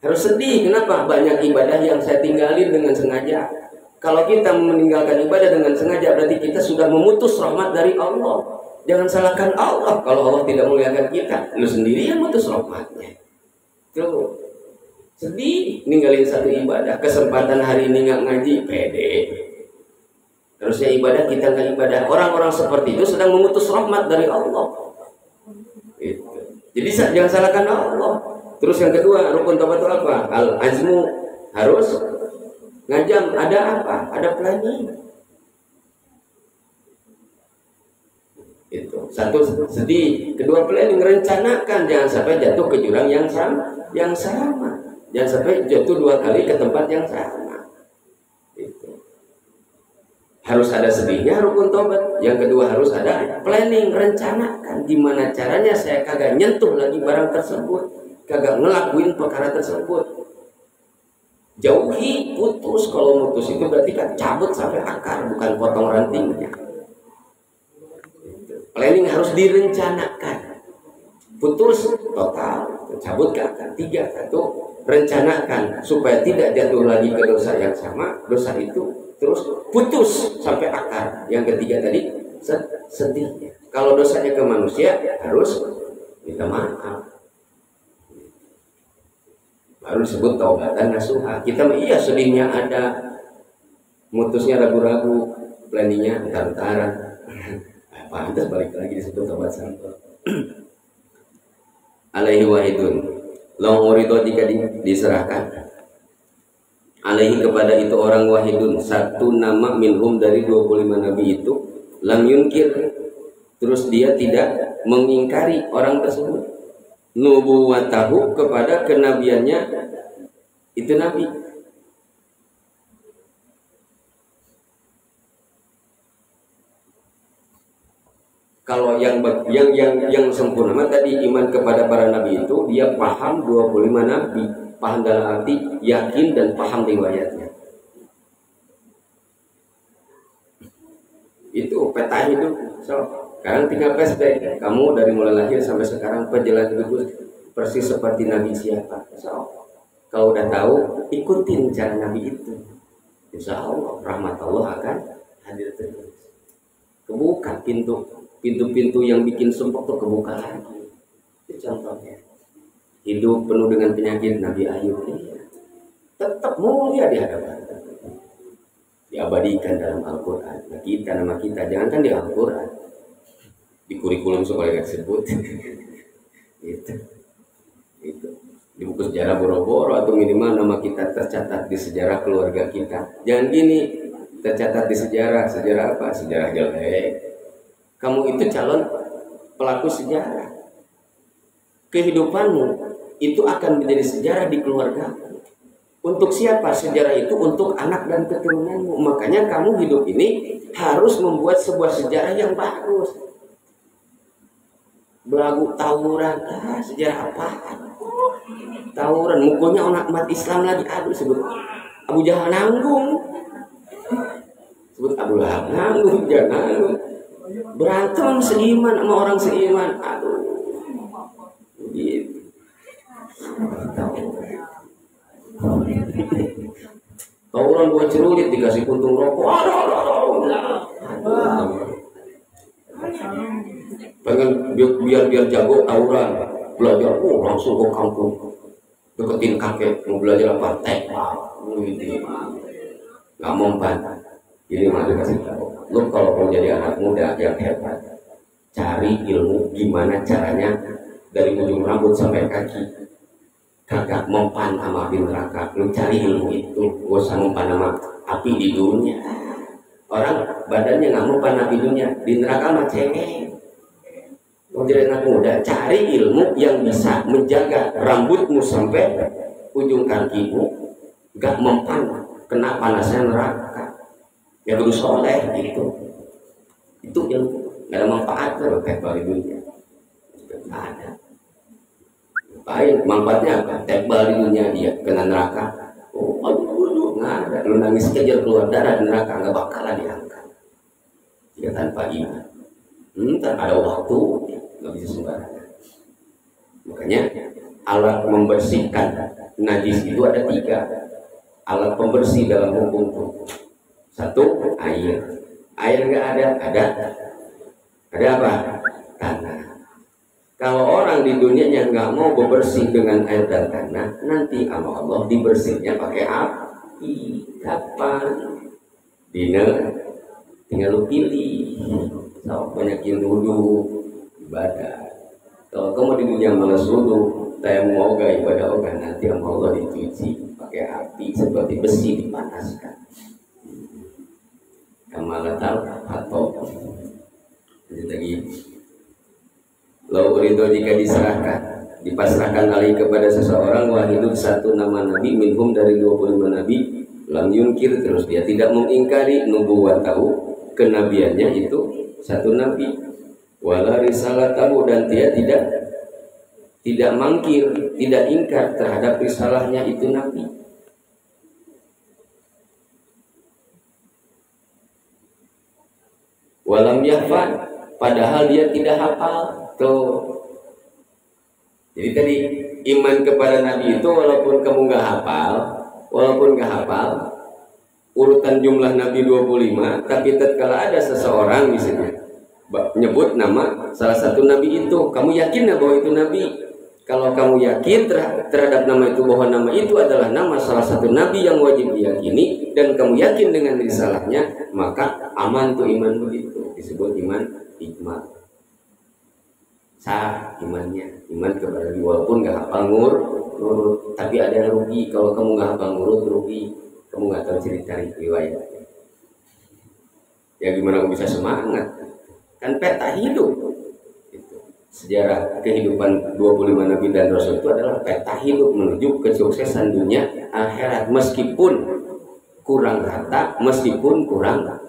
Harus sedih, kenapa? Banyak ibadah yang saya tinggalin dengan sengaja. Kalau kita meninggalkan ibadah dengan sengaja, berarti kita sudah memutus rahmat dari Allah. Jangan salahkan Allah kalau Allah tidak memuliakan kita. Lu sendiri yang mutus rahmatnya. Tuh, sedih ninggalin satu ibadah. Kesempatan hari ini nggak ngaji, pede. Harusnya ibadah, kita nggak ibadah. Orang-orang seperti itu sedang memutus rahmat dari Allah. Gitu. Jadi jangan salahkan Allah. Terus yang kedua, rukun taubat itu apa? Al-azmu, harus ngajam. Ada apa? Ada planning. Itu. Satu, sedih. Kedua, planning, rencanakan. Jangan sampai jatuh ke jurang yang sama. Jangan sampai jatuh 2 kali ke tempat yang sama. Itu. Harus ada sedihnya rukun taubat. Yang kedua, harus ada planning, rencanakan. Gimana caranya saya kagak nyentuh lagi barang tersebut, kagak ngelakuin perkara tersebut. Jauhi, putus. Kalau mutus itu berarti kan cabut sampai akar, bukan potong rantingnya. Planning harus direncanakan. Putus total, cabut ke akar. 3, 1, rencanakan supaya tidak jatuh lagi ke dosa yang sama. Dosa itu terus putus sampai akar. Yang ketiga tadi sedihnya. Kalau dosanya ke manusia harus minta maaf. Baru disebut taubatan nasuha. Kita iya sedihnya ada, mutusnya ragu-ragu, planningnya entar-entaran. Pantas balik lagi disebut taubat sampel. Alaihi wahidun, long urido jika diserahkan. Alaihi kepada itu orang wahidun, satu nama minhum dari 25 nabi itu, lam yunkir, terus dia tidak mengingkari orang tersebut. Nubuwatahu kepada kenabiannya itu nabi. Kalau yang sempurna tadi iman kepada para nabi itu dia paham 25 nabi, paham dalam arti yakin dan paham riwayatnya. Itu peta hidup. Sekarang tinggal flashback. Kamu dari mulai lahir sampai sekarang perjalanan hidup persis seperti nabi siapa? Kalau udah tahu, ikutin cara nabi itu. Insya Allah rahmat Allah akan hadir terus. Kebuka pintu-pintu yang bikin sumpah tuh kebuka lagi. Itu contohnya. Hidup penuh dengan penyakit Nabi Ayub. Tetap mulia di hadapan. Diabadikan dalam Al-Quran. Nama kita jangankan di Al-Quran, di kurikulum sekolah tersebut. Itu. Di buku sejarah boro-boro atau minimal nama kita tercatat di sejarah keluarga kita. Jangan gini, tercatat di sejarah apa? Sejarah jelek. Kamu itu calon pelaku sejarah. Kehidupanmu itu akan menjadi sejarah di keluarga. Untuk siapa sejarah itu? Untuk anak dan keturunanmu. Makanya kamu hidup ini harus membuat sebuah sejarah yang bagus. Belagu tawuran, sejarah apa? Tawuran, mukulnya orang umat Islam lagi. Aduh, sebut Abu Jahal nanggung. Sebut Abu Lahab nanggung, jangan nanggung. Berantem seiman sama orang seiman. Aduh, gitu. Tawuran buat cerulit dikasih puntung rokok. Pengen biar jago tawuran, belajar langsung ke kampung, deketin kakek, mau belajar apa? Nggak mempan. Jadi malah dikasih tahu, lu kalau mau jadi anak muda yang hebat, cari ilmu gimana caranya dari ujung rambut sampai kaki. Kagak mempan sama api neraka. Lu cari ilmu itu, gak usah mempan sama api di dunia. Orang badannya nggak mempan api dunia, di neraka mah cengeng. Mau jadi anak muda, cari ilmu yang bisa menjaga rambutmu sampai ujung kakimu, gak mempan kena panasnya neraka. Ya kudu soleh gitu. Itu ilmu, gak ada manfaat kalau kayak balik dunia. Gak ada. Baik, manfaatnya apa? Tebal di dunia dia kena neraka. Oh, aduh, nggak ada. Lu nangis kejar keluar darah di neraka nggak bakalan diangkat. Jika tanpa iman, tak ada waktu, nggak bisa sembarangan. Makanya alat membersihkan najis itu ada 3 alat pembersih dalam hukum itu. 1 air. Air nggak ada apa? Tanah. Kalau orang di dunia yang nggak mau bebersih dengan air dan tanah, nanti sama Allah dibersihnya pakai api. Kapan? Dina tinggal lu pilih. Kalau banyakin wudhu ibadah. Kalau kamu di dunia malas wudhu, saya mau gak ibadah oga, nanti sama Allah dicuci pakai api seperti besi dipanaskan. Kamu tahu atau jadi lagi. Lau urido jika dipasrahkan alih kepada seseorang wahidun 1 nama nabi minhum dari 25 nabi lam yunkir, terus dia tidak mengingkari nubuwatahu kenabiannya itu 1 nabi wala risalatahu, dan dia tidak mangkir, tidak ingkar terhadap risalahnya itu nabi. Walam yahfad, padahal dia tidak hafal. Tuh. Jadi tadi iman kepada nabi itu walaupun kamu nggak hafal, urutan jumlah nabi 25, tapi tatkala ada seseorang misalnya nyebut nama salah satu nabi itu, kamu yakin nggak bahwa itu nabi? Kalau kamu yakin terhadap nama itu bahwa nama itu adalah nama salah satu nabi yang wajib diyakini, dan kamu yakin dengan risalahnya, maka aman tuh iman begitu, disebut iman hikmah. Sah imannya, iman kepada nabi walaupun nggak hafal ngurut, tapi ada yang rugi kalau kamu nggak hafal ngurut, rugi kamu nggak tahu cerita riwayat. Ya gimana kamu bisa semangat? Kan peta hidup. Sejarah kehidupan 25 nabi dan rasul itu adalah peta hidup menuju kesuksesan dunia akhirat, meskipun kurang harta, meskipun kurang apa?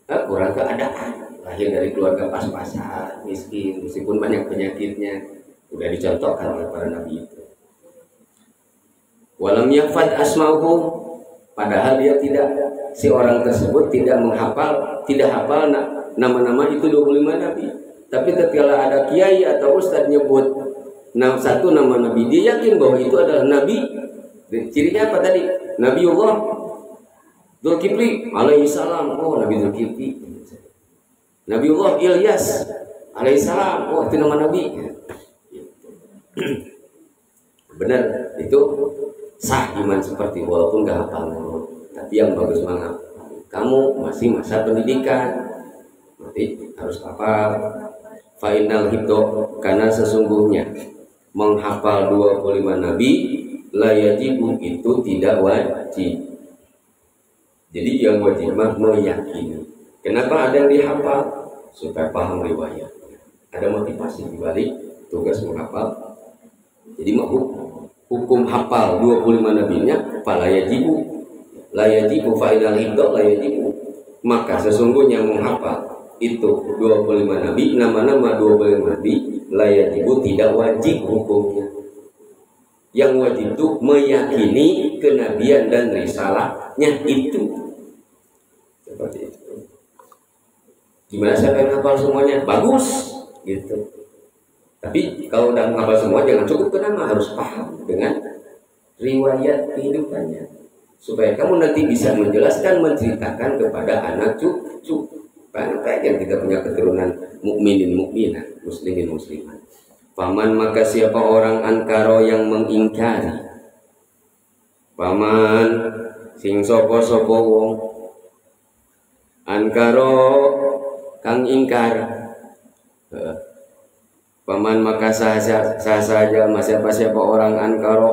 Kurang keadaan. Lahir dari keluarga pas-pasan, miskin, meskipun banyak penyakitnya, udah dicontohkan oleh para nabi itu. Walam yafad asma'uhum, padahal dia si orang tersebut tidak hafal nama-nama itu 25 nabi. Tapi tatkala ada kiai atau ustadz nyebut 1 nama nabi, dia yakin bahwa itu adalah nabi. Cirinya apa tadi? Nabiullah Dzulkifli alaihi salam. Oh, Nabi Dzulkifli. Nabiullah Ilyas alaihissalam, oh itu nama nabi. Benar, itu sah iman seperti walaupun gak hafal. Tapi yang bagus banget, kamu masih masa pendidikan, nanti harus hafal. Fainal hibdo, karena sesungguhnya menghafal 25 nabi la yajibu, itu tidak wajib. Jadi yang wajib mah meyakini. Kenapa ada yang dihafal? Supaya paham riwayat. Ada motivasi dibalik tugas menghafal. Jadi hukum hafal 25 nabinya fala yajibu. La yajibu fa'idal hibdo la yajibu. Maka sesungguhnya menghafal itu 25 nabi, nama-nama 25 nabi la yajibu, tidak wajib hukumnya. Yang wajib itu meyakini kenabian dan risalahnya itu. Seperti itu. Gimana saya pengen hafal semuanya? Bagus gitu. Tapi kalau udah hafal semua jangan cukup, kenapa harus paham dengan riwayat kehidupannya, supaya kamu nanti bisa menjelaskan, menceritakan kepada anak cucu. Pengen kita punya keturunan mukminin mukminah, muslimin muslimat. Paman, maka siapa orang ankaro yang mengingkari, paman sing sopo wong ankaro kang ingkar, paman maka sah saja siapa orang ankaro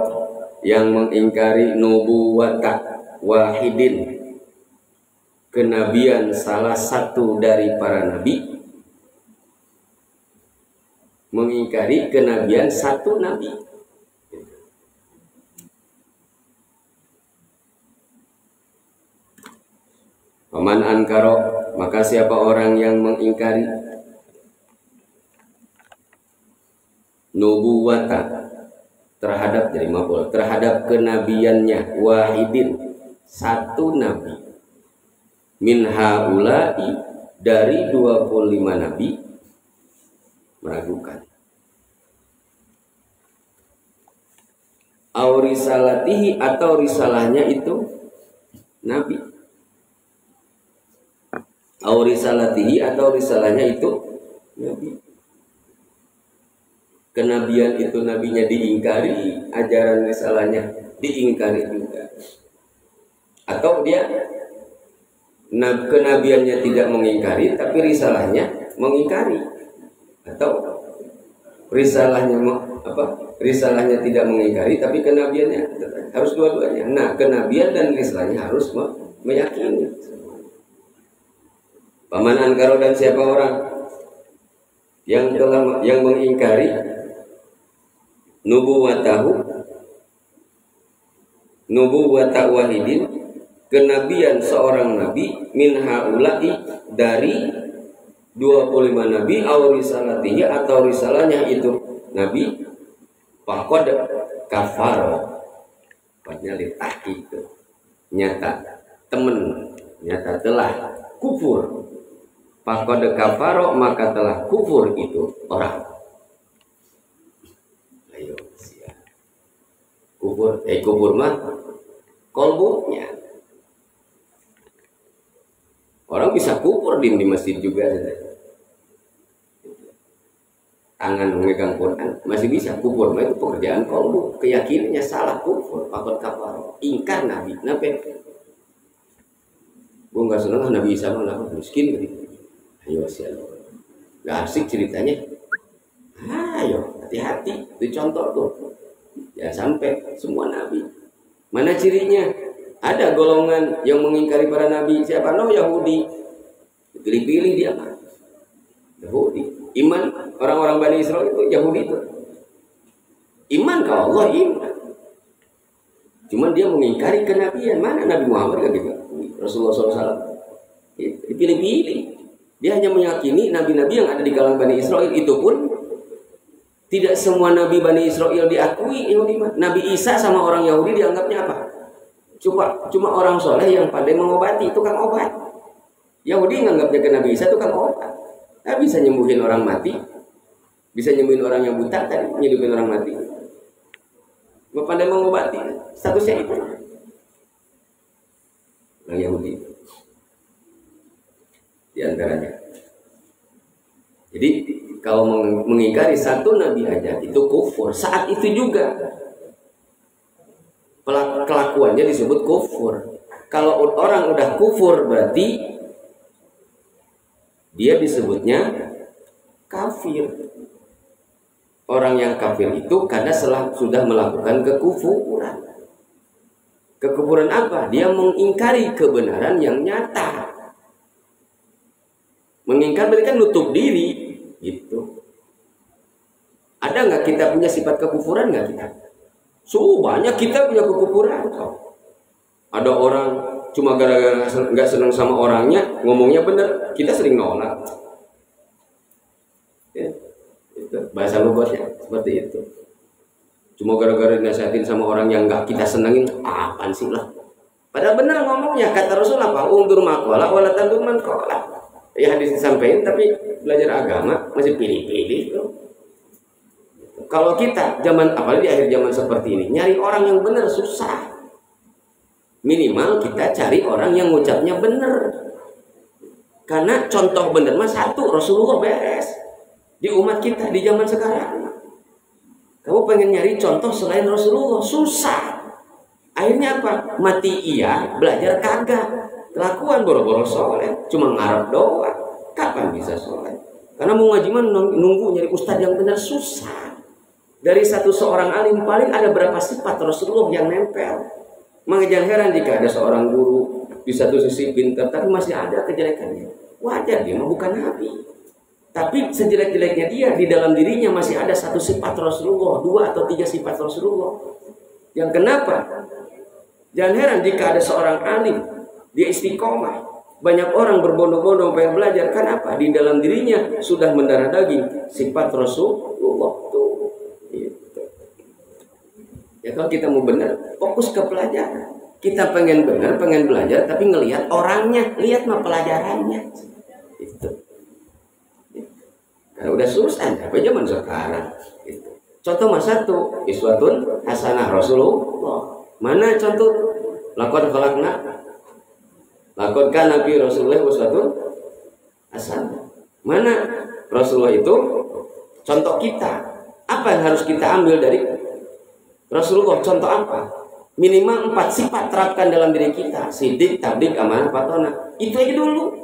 yang mengingkari nubuwata wahidin, kenabian salah satu dari para nabi, mengingkari kenabian satu nabi. Paman ankaro, maka siapa orang yang mengingkari nubuwata terhadap kenabiannya wahidin, satu nabi, min haula'i, dari 25 nabi, meragukan. au risalatihi atau risalahnya itu nabi, au risalatihi atau risalahnya itu nabi. Kenabian itu nabinya diingkari, ajaran risalahnya diingkari juga. Atau dia kenabiannya tidak mengingkari tapi risalahnya mengingkari, atau risalahnya risalahnya tidak mengingkari tapi kenabiannya harus dua-duanya. Nah, kenabian dan risalahnya harus meyakini. Paman ankaro, dan siapa orang yang mengingkari nubuwata wahidin, kenabian seorang nabi, min haula'i, dari 25 nabi, au risalatihi atau risalahnya itu nabi, faqad kafar, padahal ditaki itu nyata telah kufur, faqad kafaro, maka telah kufur itu orang. Ayo siap. Kufur mah kolbunya. Orang bisa kufur di masjid juga, tangan memegang Quran masih bisa kufur, mah itu pekerjaan kolbu, keyakinannya salah, kufur, fakot kafar, ingkar nabi. Kenapa? Gue nggak seneng Nabi Isa mah miskin gitu. Ayo siapa? Gak asik ceritanya. Ayo hati-hati, itu contoh tuh. Ya sampai semua nabi. Mana cirinya? Ada golongan yang mengingkari para nabi. Siapa? No, Yahudi. Pilih-pilih dia mah. Yahudi. Iman orang-orang Bani Israel itu Yahudi itu. Iman ke Allah, iman. Cuman dia mengingkari kenabian. Mana Nabi Muhammad kan juga? Rasulullah SAW. Dipilih-pilih. Dia hanya meyakini nabi-nabi yang ada di kalangan Bani Israel. Itu pun tidak semua nabi Bani Israel diakui Yahudi. Nabi Isa sama orang Yahudi dianggapnya apa? Cuma orang soleh yang pandai mengobati, tukang obat. Yahudi nganggapnya ke Nabi Isa tukang obat. Nah, bisa nyembuhin orang mati, bisa nyembuhin orang yang buta tadi, nyembuhin orang mati. Pandai mengobati, statusnya itu. Orang Yahudi di antaranya. Jadi kalau mengingkari satu nabi aja itu kufur. Saat itu juga kelakuannya disebut kufur. Kalau orang udah kufur berarti dia disebutnya kafir. Orang yang kafir itu karena sudah melakukan kekufuran. Kekufuran apa? Dia mengingkari kebenaran yang nyata. Mengingkari berarti kan nutup diri gitu. Ada nggak kita punya sifat kekufuran nggak kita? Banyak kita punya kekufuran. Ada orang cuma gara-gara nggak senang sama orangnya, ngomongnya bener, kita sering nolak. Ya, itu bahasa logosnya seperti itu. Cuma gara-gara dinasihatin sama orang yang nggak kita senangin, apaan sih lah? Padahal benar ngomongnya, kata Rasul apa? Undur makola, wala tandur man kola. Ya hadis disampaikan, tapi belajar agama masih pilih-pilih. Kalau kita zaman, apalagi di akhir zaman seperti ini, nyari orang yang benar susah. Minimal kita cari orang yang ngucapnya benar. Karena contoh benar mah satu, Rasulullah beres. Di umat kita di zaman sekarang. Kamu pengen nyari contoh selain Rasulullah, susah. Akhirnya apa? Mati iya, belajar kagak. Kelakuan boro-boro soleh, cuma ngarep doang. Kapan bisa soleh? Karena mau ngaji mah nunggu nyari ustadz yang benar susah. Dari seorang alim paling ada berapa sifat Rasulullah yang nempel. Maka jangan heran jika ada seorang guru di satu sisi pintar tapi masih ada kejelekannya. Wajar, dia mah bukan nabi. Tapi sejelek-jeleknya dia di dalam dirinya masih ada satu sifat Rasulullah, 2 atau 3 sifat Rasulullah. Yang kenapa? Jangan heran jika ada seorang alim, dia istiqomah. Banyak orang berbondong-bondong pengen belajar. Kenapa? Di dalam dirinya sudah mendarah daging sifat Rasulullah tuh. Gitu. Ya kalau kita mau benar, fokus ke pelajaran. Kita pengen benar, pengen belajar, tapi ngelihat orangnya, lihat mah pelajarannya. Gitu. Karena udah susah, apa zaman sekarang. Gitu. Contoh mas satu, iswatun hasanah Rasulullah. Mana contoh? Lakon khalaqna. Lakon kan Nabi Rasulullah uswatun hasanah. Mana Rasulullah itu contoh kita? Apa yang harus kita ambil dari Rasulullah? Contoh apa? Minimal 4 sifat terapkan dalam diri kita. Sidik, tabdik, amanah, patona. Itu aja dulu.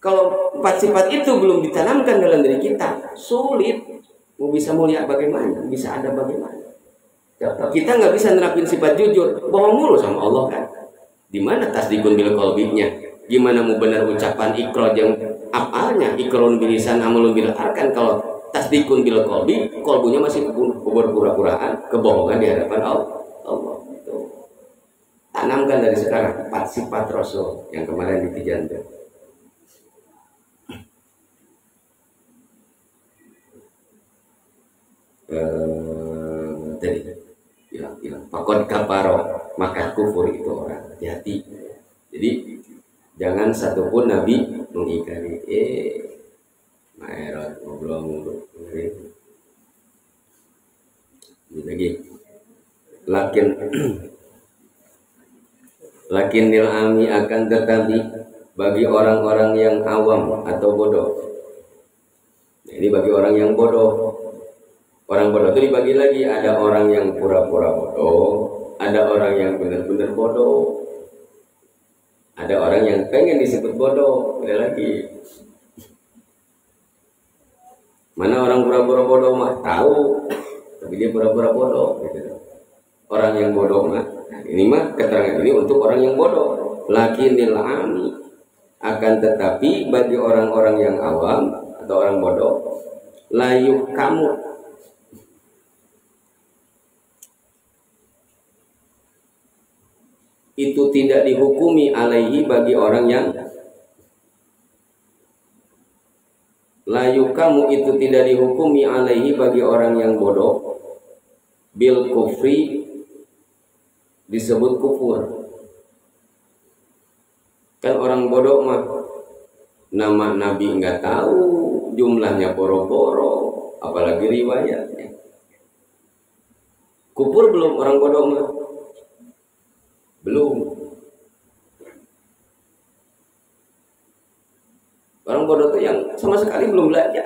Kalau 4 sifat itu belum ditanamkan dalam diri kita, sulit. Mau bisa mulia bagaimana? Bisa ada bagaimana? Kita nggak bisa nerapin sifat jujur, bohong mulu sama Allah kan? Di mana tasdikun bil qalbinya? Gimana mau benar ucapan ikrar yang apalnya? Ikrarun bil lisan, amalun bil arkan. Kalau tasdikun bil qalbi, qalbunya masih berpura-puraan, kebohongan di hadapan Allah. Itu. Tanamkan dari sekarang 4 sifat Rasul yang kemarin ditijankan. Tadi bilang pakon kaparo, maka kufur itu orang. Hati-hati. Jadi jangan satupun Nabi mengingkari. Maerot ngobrol lagi. Lakin nilami akan tetapi bagi orang-orang yang awam atau bodoh. Ini bagi orang yang bodoh. Orang bodoh itu dibagi lagi, ada orang yang pura-pura bodoh, ada orang yang benar-benar bodoh, ada orang yang pengen disebut bodoh, ada lagi. Mana orang pura-pura bodoh mah tahu, tapi dia pura-pura bodoh. Gitu. Orang yang bodoh mah, ini mah keterangan ini untuk orang yang bodoh. Lakinil ami, akan tetapi bagi orang-orang yang awam atau orang bodoh, layu kamu. Itu tidak dihukumi alaihi bagi orang yang layu kamu, itu tidak dihukumi alaihi bagi orang yang bodoh bil kufri, disebut kufur. Kan orang bodoh mah nama Nabi nggak tahu, jumlahnya boro-boro, apalagi riwayatnya. Kufur belum orang bodoh mah? Belum. Orang bodoh itu yang sama sekali belum belajar.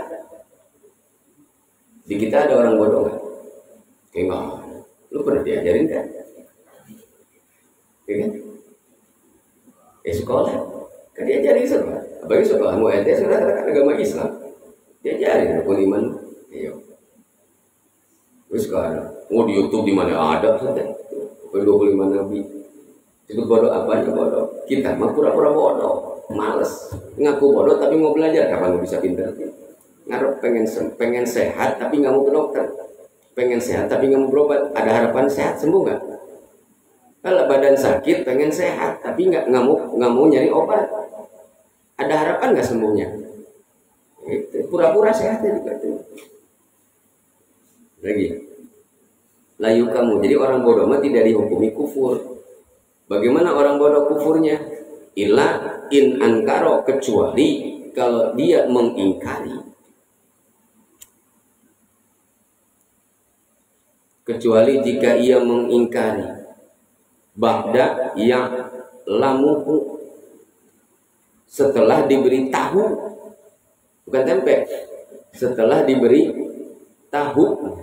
Di kita ada orang bodoh nggak? Kayak nggak. Lu pernah diajarin kan? Iya kan? Sekolah. Kan diajarin sekolah. Apalagi sekolah mau SD sudah terkait agama Islam. Diajarin rukun iman. Iya. Terus sekarang mau di YouTube di mana ada saja. 25 Nabi. Itu bodoh apa ya bodoh? Kita mah pura-pura bodoh, males ngaku bodoh tapi mau belajar, kapan mau bisa pintar? Ngarep pengen sehat tapi nggak mau ke dokter, pengen sehat tapi nggak mau berobat. Ada harapan sehat sembuh nggak? Kalau badan sakit pengen sehat tapi nggak mau nyari obat, ada harapan nggak sembuhnya? Itu pura-pura sehat juga itu. Lagi layu kamu, jadi orang bodoh mah tidak dihukumi kufur. Bagaimana orang bodoh kufurnya? Illa in ankaro, kecuali kalau dia mengingkari. Kecuali jika ia mengingkari ba'da yang lamuhu, setelah diberi tahu, bukan tempe, setelah diberi tahu.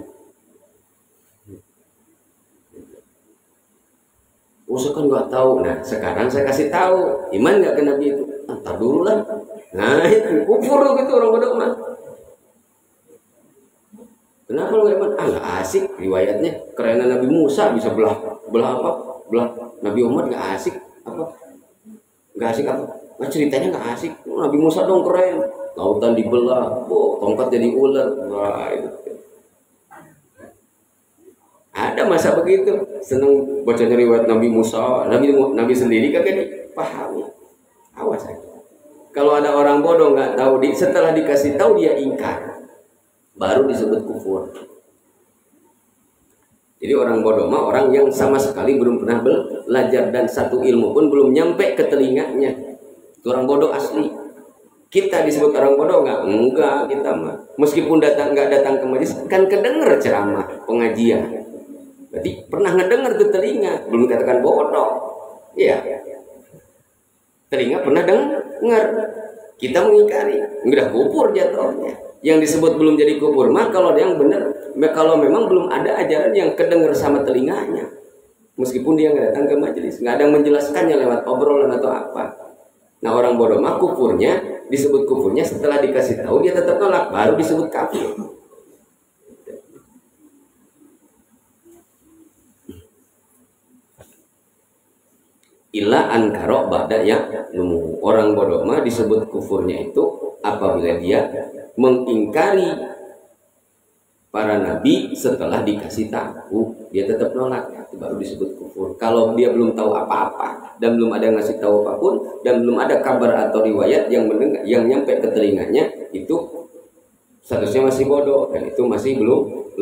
Saya kan nggak tahu. Nah sekarang saya kasih tahu, iman nggak ke Nabi itu? Entar dulu lah. Nah itu kufur gitu orang bodoh mah. Kenapa lu nggak iman? Nggak asik riwayatnya. Kerenan Nabi Musa bisa belah apa? Belah Nabi Muhammad nggak asik apa? Nggak asik apa? Nah, ceritanya nggak asik. Nabi Musa dong keren. Lautan dibelah, tongkat jadi ular. Wah itu. Ada masa begitu, seneng baca riwayat Nabi Musa, Nabi sendiri kagak dipahami. Awas aja. Kalau ada orang bodoh nggak tahu, setelah dikasih tahu dia ingkar, baru disebut kufur. Jadi orang bodoh mah orang yang sama sekali belum pernah belajar dan satu ilmu pun belum nyampe ke telinganya. Itu orang bodoh asli. Kita disebut orang bodoh nggak? Enggak, kita mah. Meskipun nggak datang ke majelis, kan kedenger ceramah, pengajian. Berarti pernah ngedenger ke telinga, belum dikatakan bodoh. Iya. Telinga pernah dengar. Kita mengingkari, udah kufur jatuhnya. Yang disebut belum jadi kufur mah kalau yang benar, kalau memang belum ada ajaran yang kedenger sama telinganya. Meskipun dia nggak datang ke majelis, nggak ada yang menjelaskannya lewat obrolan atau apa. Nah orang bodoh mah kufurnya disebut kufurnya setelah dikasih tahu dia tetap nolak, baru disebut kafir. Illa ankara ba'da ya orang bodoh mah disebut kufurnya itu apabila dia mengingkari para nabi setelah dikasih tahu, dia tetap nolak, itu baru disebut kufur. Kalau dia belum tahu apa-apa dan belum ada ngasih tahu apapun dan belum ada kabar atau riwayat yang mendengar, yang nyampe ke telinganya, itu statusnya masih bodoh dan itu masih belum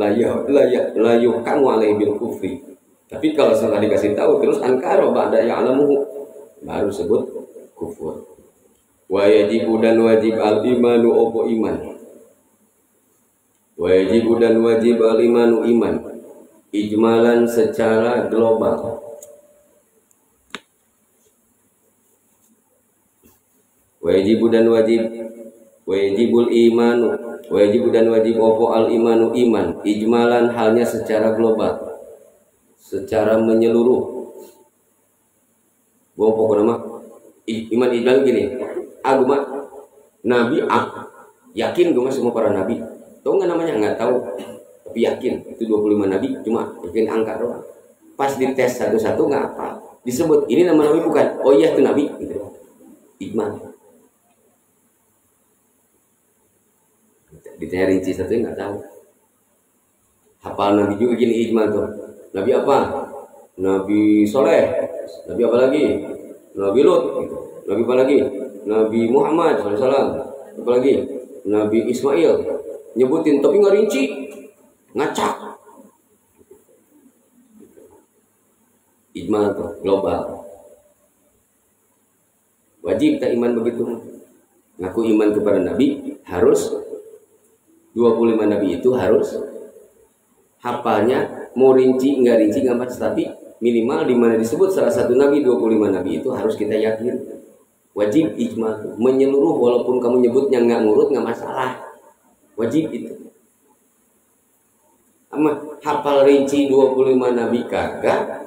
layukan alaihi bil kufri. Tapi kalau setelah dikasih tahu terus ankara ba'da ya'lamuhu, baru sebut kufur. Wa yajibu dan wajib al-imanu opo iman. Wa yajibu dan wajib al-imanu iman. Ijmalan secara global. Wa yajibu dan wajib. Wa yajibul imanu. Wa yajibu dan wajib opo al-imanu iman. Ijmalan halnya secara global. Secara menyeluruh. Gua pokoknya mah iman ijmal gini. Aku mah nabi yakin gue mah semua para nabi. Tahu nggak namanya? Nggak tahu. Tapi yakin itu 25 nabi, cuma yakin angka doang. Pas dites satu-satu nggak apa. Disebut ini nama nabi bukan. Oh iya itu nabi gitu. Ijmal. Ditanya rinci satu nggak tahu. Hafal nabi juga gini ijmal tuh. Nabi apa? Nabi Soleh. Nabi apa lagi? Nabi Lut. Nabi apa lagi? Nabi Muhammad SAW. Apa lagi? Nabi Ismail. Nyebutin tapi nggak rinci, ngacak. Ijmal tuh global. Wajib tak iman begitu. Ngaku iman kepada Nabi harus 25 Nabi itu harus hafalnya. Mau rinci nggak rinci nggak masalah, tapi minimal di mana disebut salah satu nabi 25 nabi itu harus kita yakin. Wajib ijma, menyeluruh, walaupun kamu nyebutnya nggak ngurut nggak masalah, wajib itu. Ama hafal rinci 25 nabi kagak,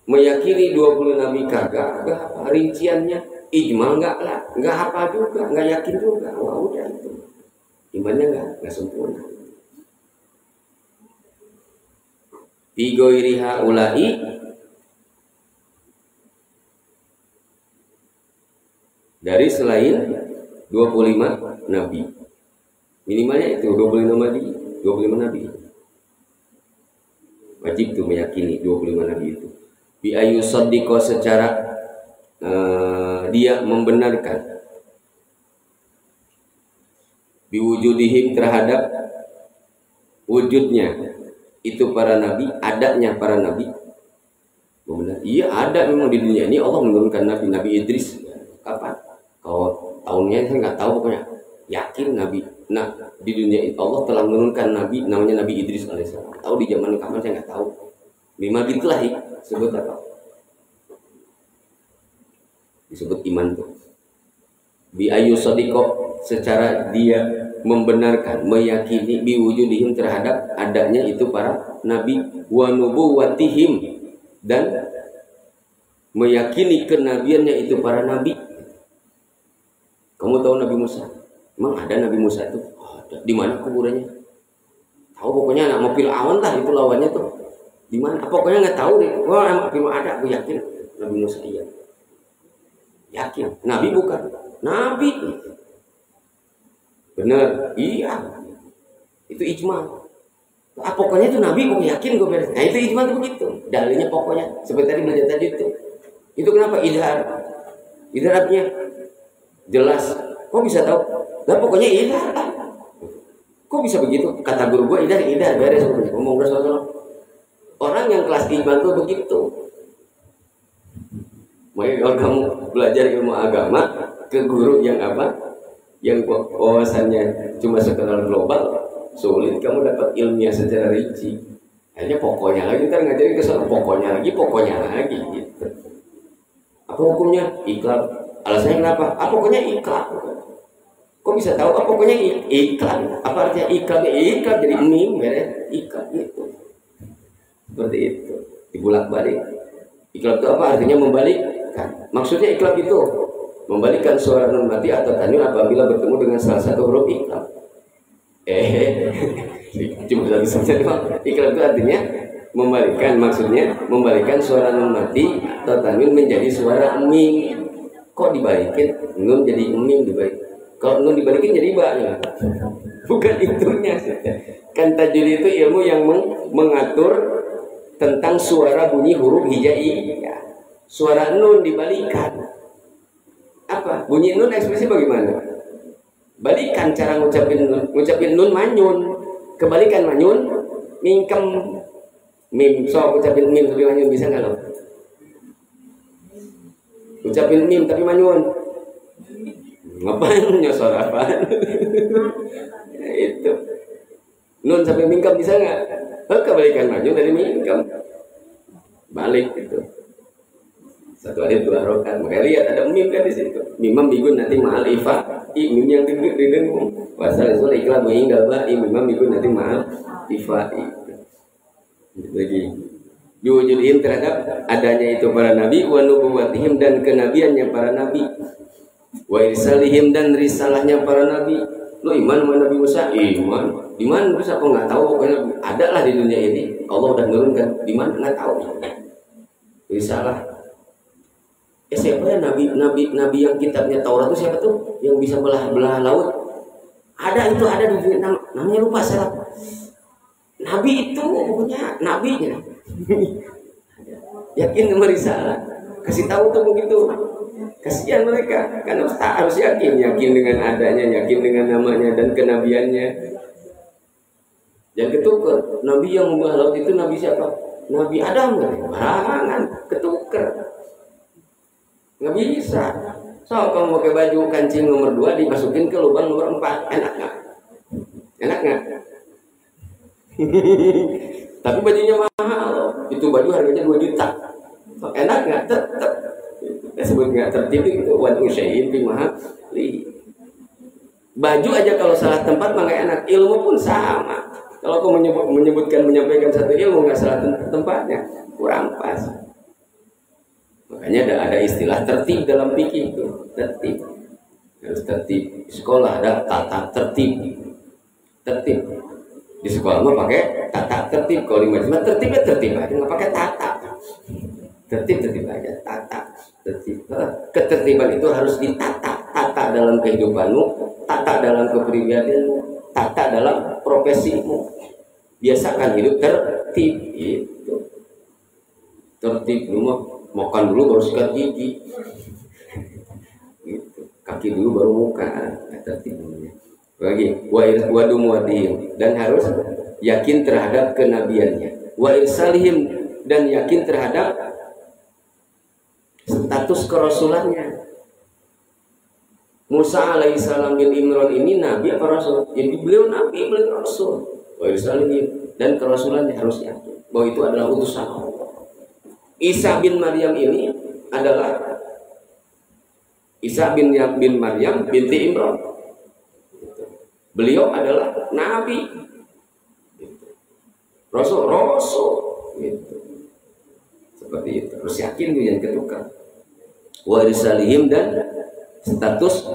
meyakini 20 nabi kagak rinciannya, ijma nggak hafal juga, nggak yakin juga, wah udah itu imannya nggak sempurna. Bigoiri haulai dari selain 25 nabi. Minimalnya itu 25 nabi, 25 nabi. Wajib tuh meyakini 25 nabi itu. Bi ayu saddiqa secara dia membenarkan biwujudihim terhadap wujudnya itu para nabi, adanya para nabi. Benar, iya ada memang di dunia ini Allah menurunkan Nabi Idris. Kapan? Kalau tahunnya saya nggak tahu, pokoknya yakin nabi. Nah di dunia itu Allah telah menurunkan nabi namanya Nabi Idris alaihissalam. Tahu di zaman kapan saya nggak tahu. 5 gitulah ya, sebut apa? Disebut iman tuh. Bi ayu sadiqo secara dia membenarkan, meyakini biwujudihim terhadap adanya itu para nabi, wa nubuwatihim dan meyakini kenabiannya itu para nabi. Kamu tahu Nabi Musa? Emang ada Nabi Musa itu? Oh, ada. Di mana kuburannya? Tahu pokoknya anak mobil awan lah itu lawannya tuh. Di mana? Pokoknya nggak tahu deh. Wah, emang ada, aku yakin Nabi Musa iya. Yakin. Nabi bukan. Nabi. Bener, iya. Itu ijma. Pokoknya itu nabi, gue yakin gue beres. Nah itu ijma itu begitu. Dalilnya pokoknya. Seperti tadi belajar tadi itu. Itu kenapa idhar? Idhar artinya jelas. Kok bisa tahu? Nah pokoknya idhar. Kok bisa begitu? Kata guru gue idhar beres. Ngomong Rasulullah. Orang yang kelas ijma itu begitu. Makanya kalau kamu belajar ilmu agama, ke guru yang apa? Yang wawasannya cuma sekedar global, sulit kamu dapat ilmiah secara rinci. Hanya pokoknya lagi, ntar ngajarin ke sana pokoknya lagi gitu. Apa hukumnya? Iklan. Alasannya kenapa? Pokoknya iklan. Kok bisa tahu? Pokoknya iklan. Apa artinya iklan? Iklan jadi meme, iklan gitu. Seperti itu. Dibulak-balik. Iklan itu apa? Artinya membalikkan. Maksudnya iklan itu membalikkan suara nun mati atau tanwin apabila bertemu dengan salah satu huruf iklan. Cuma satu saja. Iklan itu artinya membalikkan, maksudnya membalikkan suara nun mati atau tanwin menjadi suara mim. Kok dibalikin? Nun jadi mim dibalik. Kalau nun dibalikin jadi ba ya. Bukan itunya. Kan tajwid itu ilmu yang mengatur tentang suara bunyi huruf hijaiyah. Suara nun dibalikan. Apa? Bunyi nun ekspresi bagaimana? Balikan cara ngucapin nun manyun. Kebalikan manyun mingkem mim. So ucapin mim tapi manyun bisa nggak lo? Ucapin mim tapi manyun. Ngapain nyosor apa? Itu nun sampai mingkem bisa nggak? Kebalikan manyun dari mingkem. Balik gitu. Satu alif dua harokat. Makanya lihat ada mim kan di situ. Mimam bigun nanti ma'al ifa. Mim yang didengung. Wasal itu ikhlas meninggal ba. Mimam bigun nanti ma'al ifa. Lagi diwujudin terhadap adanya itu para nabi, wa nubuwatihim dan kenabiannya para nabi, wa irsalihim dan risalahnya para nabi. Lo iman sama Nabi Musa? Iman. Di mana Musa? Kok nggak tahu? Pokoknya ada lah di dunia ini. Allah udah nurunkan. Di mana nggak tahu? Risalah. Siapa ya nabi yang kitabnya Taurat itu siapa tuh yang bisa belah laut? Ada itu, ada di dunia, namanya lupa saya. Nabi itu pokoknya nabinya. Yakin sama risalah. Kasih tahu tuh begitu. Kasihan mereka, karena harus yakin dengan adanya, yakin dengan namanya dan kenabiannya. Yang ketuker, nabi yang membelah laut itu nabi siapa? Nabi Adam kan? Barangan, ketuker. Nggak bisa. So, kalau pakai baju kancing nomor 2 dimasukin ke lubang nomor 4, enak nggak? Enak nggak? Tapi bajunya mahal. Itu baju harganya 2 juta. So, enak nggak? Tetap. Sebut nggak tertib itu wadu syai'in fi mahali. Baju aja kalau salah tempat mah nggak enak. Ilmu pun sama. Kalau kau menyampaikan satu ilmu nggak salah tempatnya, kurang pas. Makanya ada istilah tertib dalam fikih itu, tertib. Harus tertib. Sekolah ada tata tertib. Tertib. Di sekolah mah pakai tata tertib. Kalau di majelis tertib aja, nggak pakai tata. Tertib aja, tata. Tertib. Ketertiban itu harus ditata. Tata dalam kehidupanmu, tata dalam kepribadianmu, tata dalam profesimu. Biasakan hidup tertib itu. Tertib dulu makan dulu baru sikat gigi, gitu. Kaki dulu baru muka, tertib namanya. Lagi wa dumwadihim dan harus yakin terhadap kenabiannya. Wa irsalihim dan yakin terhadap status kerasulannya. Musa alaihissalam bin Imran ini nabi apa rasul? Jadi beliau nabi, beliau rasul. Wa irsalihim dan kerasulannya harus yakin bahwa itu adalah utusan Allah. Isa bin Maryam ini adalah Isa bin Maryam binti Imran. Beliau adalah nabi, rasul, gitu. Seperti itu. Harus yakin yang ketukar. Wa risalihim dan status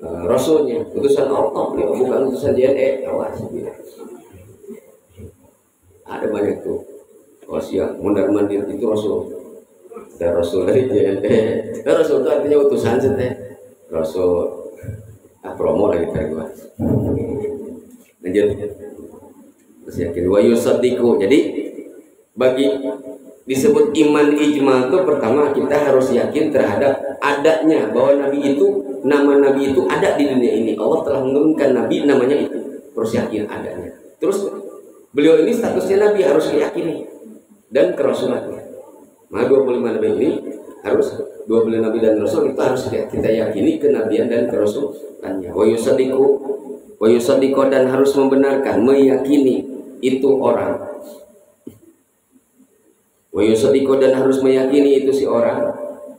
rasulnya, utusan Allah. Beliau bukan utusan JNE. Awas. Ada banyak tuh. Oh siap, mundar-mandir itu rasul. Dan rasul dari JNE. Rasul itu artinya utusan teh. Rasul promo lagi tadi gua. Lanjut. Terus yakin wa yusaddiqu. Jadi bagi disebut iman ijmal itu pertama kita harus yakin terhadap adanya bahwa nabi itu, nama nabi itu ada di dunia ini. Allah telah menurunkan nabi namanya itu. Terus yakin adanya. Terus beliau ini statusnya nabi harus diyakini. Dan kerasulannya. Maka 25 nabi ini harus dua belah nabi dan rasul itu harus kita yakini kenabian dan kerasulannya. Wa yusaddiqu dan harus membenarkan, meyakini itu orang. Wa yusaddiqu dan harus meyakini itu si orang,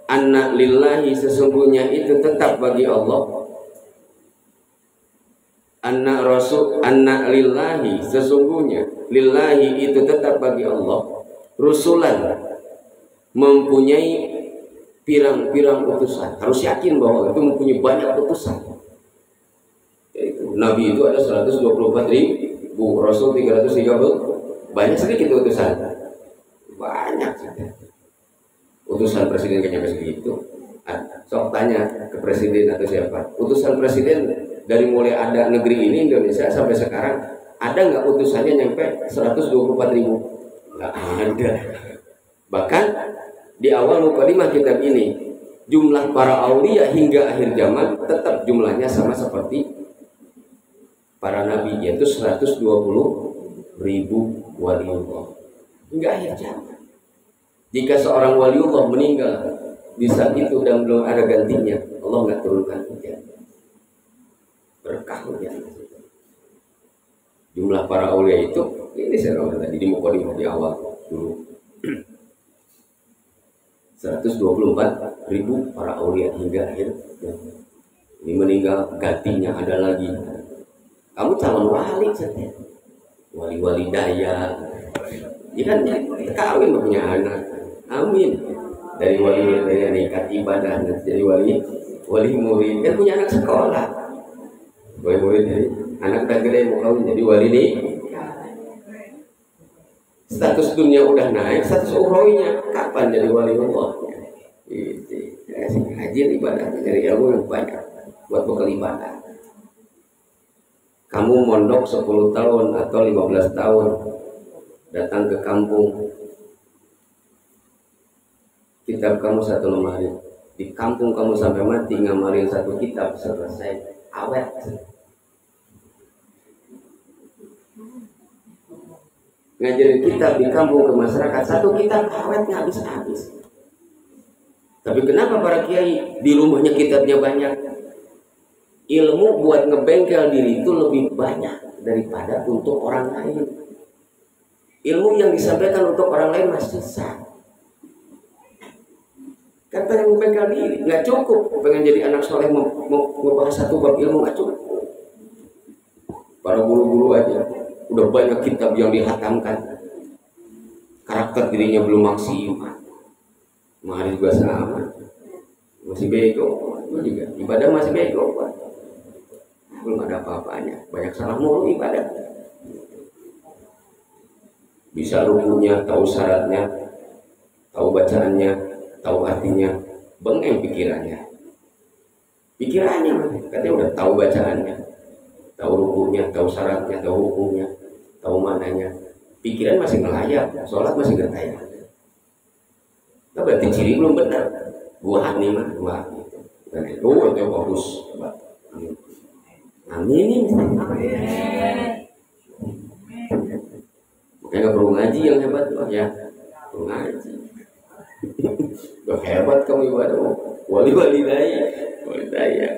anna lillahi sesungguhnya itu tetap bagi Allah. Anna lillahi sesungguhnya lillahi itu tetap bagi Allah, rusulan mempunyai pirang-pirang utusan. Harus yakin bahwa itu mempunyai banyak utusan. Yaitu nabi itu ada 124.000, rasul 330. Banyak sedikit utusan. Banyak saja. Utusan presiden kayaknya segitu. Sok tanya ke presiden atau siapa. Utusan presiden dari mulai ada negeri ini Indonesia sampai sekarang, ada nggak utusannya nyampe 124.000? Nggak ada. Bahkan di awal mukadimah kitab ini, jumlah para aulia hingga akhir zaman tetap jumlahnya sama seperti para nabi, yaitu 120.000 waliullah hingga akhir zaman. Jika seorang waliullah meninggal di saat itu dan belum ada gantinya, Allah nggak turunkan hujan. Berkah hujan. Jumlah para aulia itu, ini saya bilang tadi di mukadimah di awal dulu, 124.000 para aulia hingga akhir zaman. Ini meninggal, gantinya ada lagi. Kamu calon wali saja, wali-wali daya, ya kan kawin punya anak, amin. Dari wali daya nikah ibadah jadi wali murid, kan punya anak sekolah. Wali murid jadi anak udah gede mau kawin jadi wali nih. Status dunia udah naik, status ukhrawinya kapan jadi wali Allah? Haji ibadah, jadi ilmu yang banyak buat bekal ibadah. Kamu mondok 10 tahun atau 15 tahun, datang ke kampung, kitab kamu satu lemari, di kampung kamu sampai mati ngamalin satu kitab selesai, awet. Ngajarin kitab di kampung ke masyarakat, satu kitab awet nggak habis-habis. Tapi kenapa para kiai di rumahnya kitabnya banyak? Ilmu buat ngebengkel diri itu lebih banyak daripada untuk orang lain. Ilmu yang disampaikan untuk orang lain masih sah. Kan pengen ngebengkel diri, nggak cukup. Pengen jadi anak soleh mau ngebahas satu bab ilmu nggak cukup. Para guru-guru aja udah banyak kitab yang dihatamkan. Karakter dirinya belum maksimal. Mari juga sama. Masih bego, gue juga ibadah masih bego, Pak. Belum ada apa-apanya, banyak salah mulu ibadah. Bisa rukunya, tahu syaratnya, tahu bacaannya, tahu artinya, bengeng pikirannya. Katanya udah tahu bacaannya, tahu rukunya, tahu syaratnya, tahu hukumnya, tahu mananya. Pikiran masih ngelayap, sholat masih gertaya. Nah, berarti ciri belum benar. Buah nih mah, buah. Dan itu bagus. Amin. Makanya nggak perlu ngaji yang hebat loh ya. Perlu ngaji. Udah hebat kamu ibadah. Wali daya.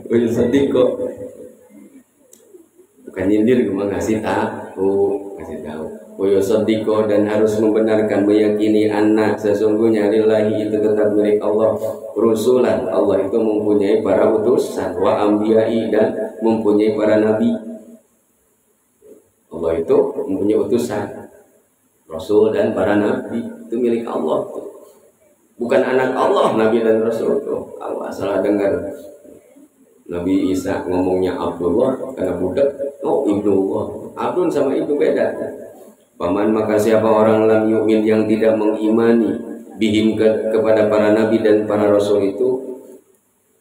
Wali sedih kok. Bukan nyindir, cuma ngasih tahu. Wayusaddiqo dan harus membenarkan, meyakini anak sesungguhnya lillahi itu tetap milik Allah, rusulan Allah itu mempunyai para utusan, wa ambiyai dan mempunyai para nabi. Allah itu mempunyai utusan, rasul dan para nabi itu milik Allah. Bukan anak Allah, nabi dan rasul itu. Allah salah dengar. Nabi Isa ngomongnya Abdullah karena budak, oh ibnullah. Abdun sama ibu beda. Paman maka siapa orang lam yu'min yang tidak mengimani bihim kepada para nabi dan para rasul itu,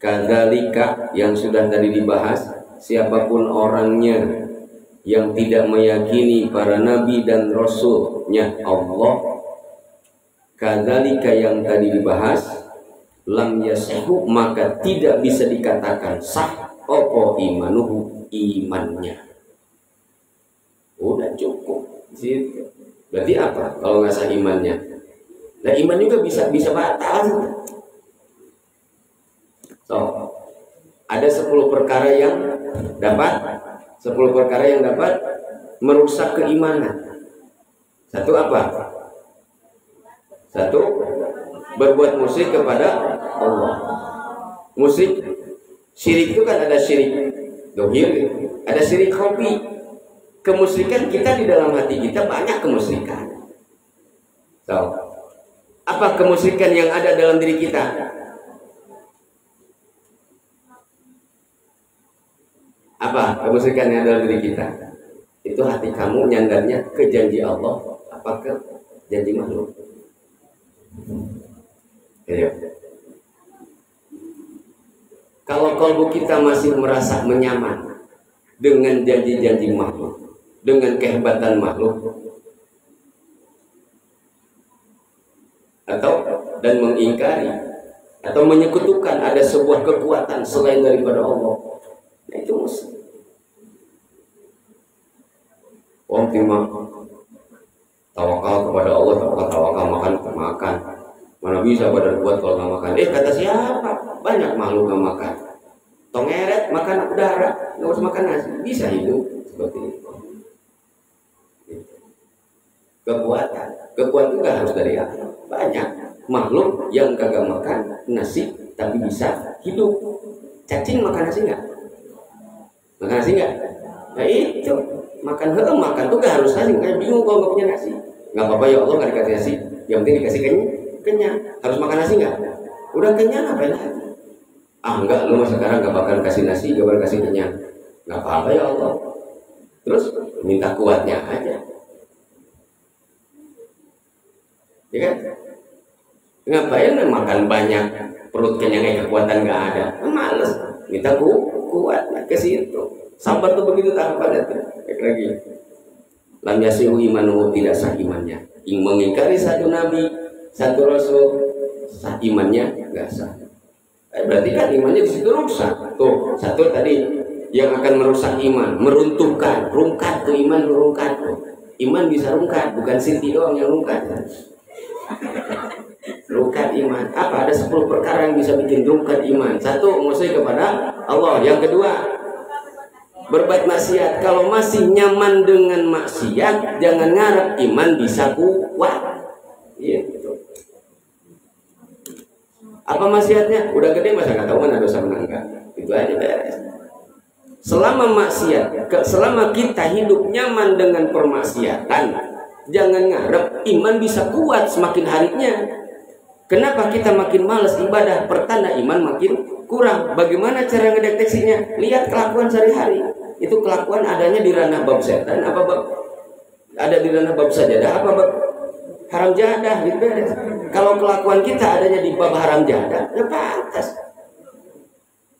kadzalika yang sudah tadi dibahas, siapapun orangnya yang tidak meyakini para nabi dan rasulnya Allah, kadzalika yang tadi dibahas, lam yasihu maka tidak bisa dikatakan sah opo imanuhu imannya. Udah cukup. Berarti apa kalau nggak sah imannya? Nah iman juga bisa batal. So, ada 10 perkara yang dapat merusak keimanan. Satu apa? Satu, berbuat musyrik kepada Allah. Musyrik, syirik itu kan ada syirik dohir, ada syirik khafi. Kemusyrikan kita di dalam hati kita banyak kemusyrikan. So, apa kemusyrikan yang ada dalam diri kita? Apa kemusyrikan yang ada dalam diri kita? Itu hati kamu nyandarnya ke janji Allah apa ke janji makhluk? Ayo. Kalau kalbu kita masih merasa menyaman dengan janji-janji makhluk, dengan kehebatan makhluk, dan mengingkari atau menyekutukan ada sebuah kekuatan selain daripada Allah, nah itu musuh. Om timah tawakal kepada Allah, tawakal makan. Mana bisa badan kuat kalau nggak makan? Kata siapa? Banyak makhluk nggak makan. Tongeret makan udara, nggak usah makan nasi, bisa hidup seperti itu. Kekuatan juga harus dari Allah. Banyak makhluk yang kagak makan nasi tapi bisa hidup. Cacing makan nasi nggak? Makan nasi nggak? Nah itu makan tuh gak harus nasi. Kayak bingung kalau nggak punya nasi. Nggak apa-apa ya Allah, nggak dikasih nasi. Yang penting dikasih kenyang. Harus makan nasi nggak? Udah kenyang ngapain lagi? Enggak, lu sekarang gak bakal kasih nasi, gak bakal kasih kenyang. Nggak apa-apa ya Allah. Terus minta kuatnya aja. Ya kan? Ngapain makan banyak, perut kenyangnya kekuatan nggak ada? Males. Minta kuatnya ke situ. Sabar tuh begitu tahapannya tuh. Lagi. Lam yasihu imanuhu, tidak sah imannya. Yang mengingkari satu nabi, satu rasul, sah imannya nggak sah. Berarti kan imannya di situ rusak. Tuh, satu tadi yang akan merusak iman, meruntuhkan, rungkat tuh iman, rungkat tuh. Iman bisa rungkat, bukan Siti doang yang rungkat. Rungkat iman. Apa? Ada 10 perkara yang bisa bikin rungkat iman. Satu, musyrik kepada Allah. Yang kedua, berbuat maksiat. Kalau masih nyaman dengan maksiat, jangan ngarep iman bisa kuat. Gitu. Apa maksiatnya? Udah gede masa nggak tahu mana dosa mana enggak. Itu aja beres. Selama maksiat, selama kita hidup nyaman dengan permaksiatan, jangan ngarep iman bisa kuat semakin harinya. Kenapa kita makin malas ibadah? Pertanda iman makin kurang. Bagaimana cara ngedeteksinya? Lihat kelakuan sehari-hari. Itu kelakuan adanya di ranah bab setan, apa bab ada di ranah bab sajadah, apa bab haram jadah gitu. Kalau kelakuan kita adanya di bab haram jadah, ya pantas.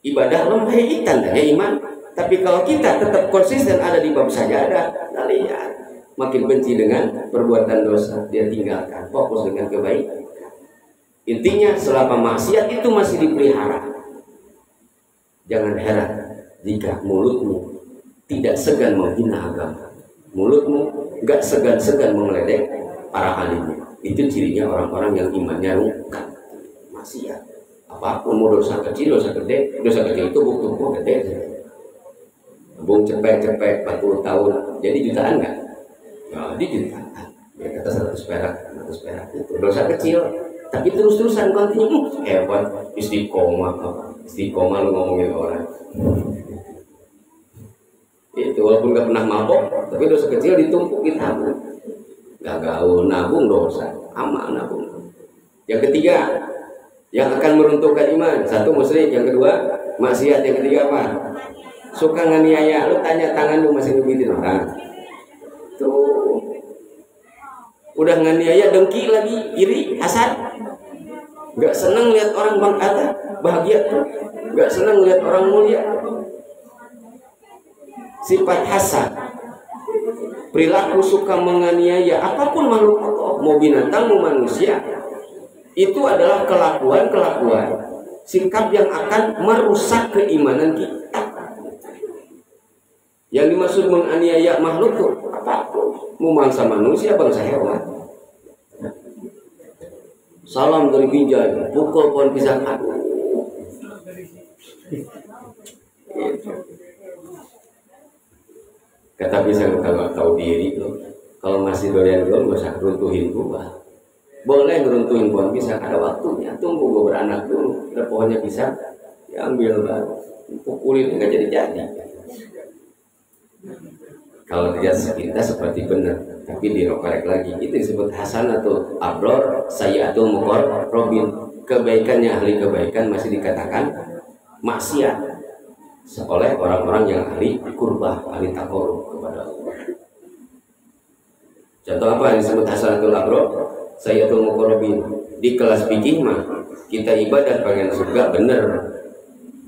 Ibadah lemah tandanya iman. Tapi kalau kita tetap konsisten ada di bab sajadah, nah lihat makin benci dengan perbuatan dosa, dia tinggalkan, fokus dengan kebaikan. Intinya selama maksiat itu masih dipelihara, jangan heran jika mulutmu tidak segan menghina agama, mulutmu gak segan-segan mengeledek para alimnya. Itu cirinya orang-orang yang imannya rungkat. Maksiat apapun, mau dosa kecil, dosa gede, dosa kecil itu bukti gede. Bung cepet 40 tahun jadi jutaan nggak? Jadi jutaan. Ya kata 100 perak itu dosa kecil. Tapi terus-terusan kontinu hebat, istiqomah lu ngomongin orang. Itu walaupun gak pernah mabok, tapi dosa kecil ditumpuk di tabung. Gak gaul nabung dosa, amal nabung. Yang ketiga, yang akan meruntuhkan iman, satu musyrik, yang kedua maksiat, yang ketiga apa? Suka nganiaya. Lu tanya tangan lu masih ngebitin orang. Tuh, udah nganiaya, dengki lagi, iri, hasad. Gak seneng lihat orang bahagia tuh, gak seneng lihat orang mulia. Sifat hasad, perilaku suka menganiaya apapun makhluk Allah, mau binatang mau manusia, itu adalah kelakuan sikap yang akan merusak keimanan kita. Yang dimaksud menganiaya makhluk tuh apapun, mau bangsa manusia, bangsa hewan. Salam dari Binjai, pukul pohon pisang. Kata pisang kalau tahu diri loh. Kalau masih doyan gua nggak usah runtuhin gua. Boleh ngeruntuhin pohon pisang, ada waktunya. Tunggu gua beranak dulu. Ada pohonnya pisang, ya ambil baru. Pukulin nggak jadi. Kalau dia kita seperti benar, tapi dirokorek lagi. Itu disebut hasanatul abror, sayyatul muqarrabin. Kebaikannya ahli kebaikan masih dikatakan maksiat oleh orang-orang yang ahli kurbah, ahli takorub kepada Allah. Contoh apa yang disebut hasanatul abror, sayyatul muqarrabin? Di kelas fikih mah kita ibadah pengen surga bener.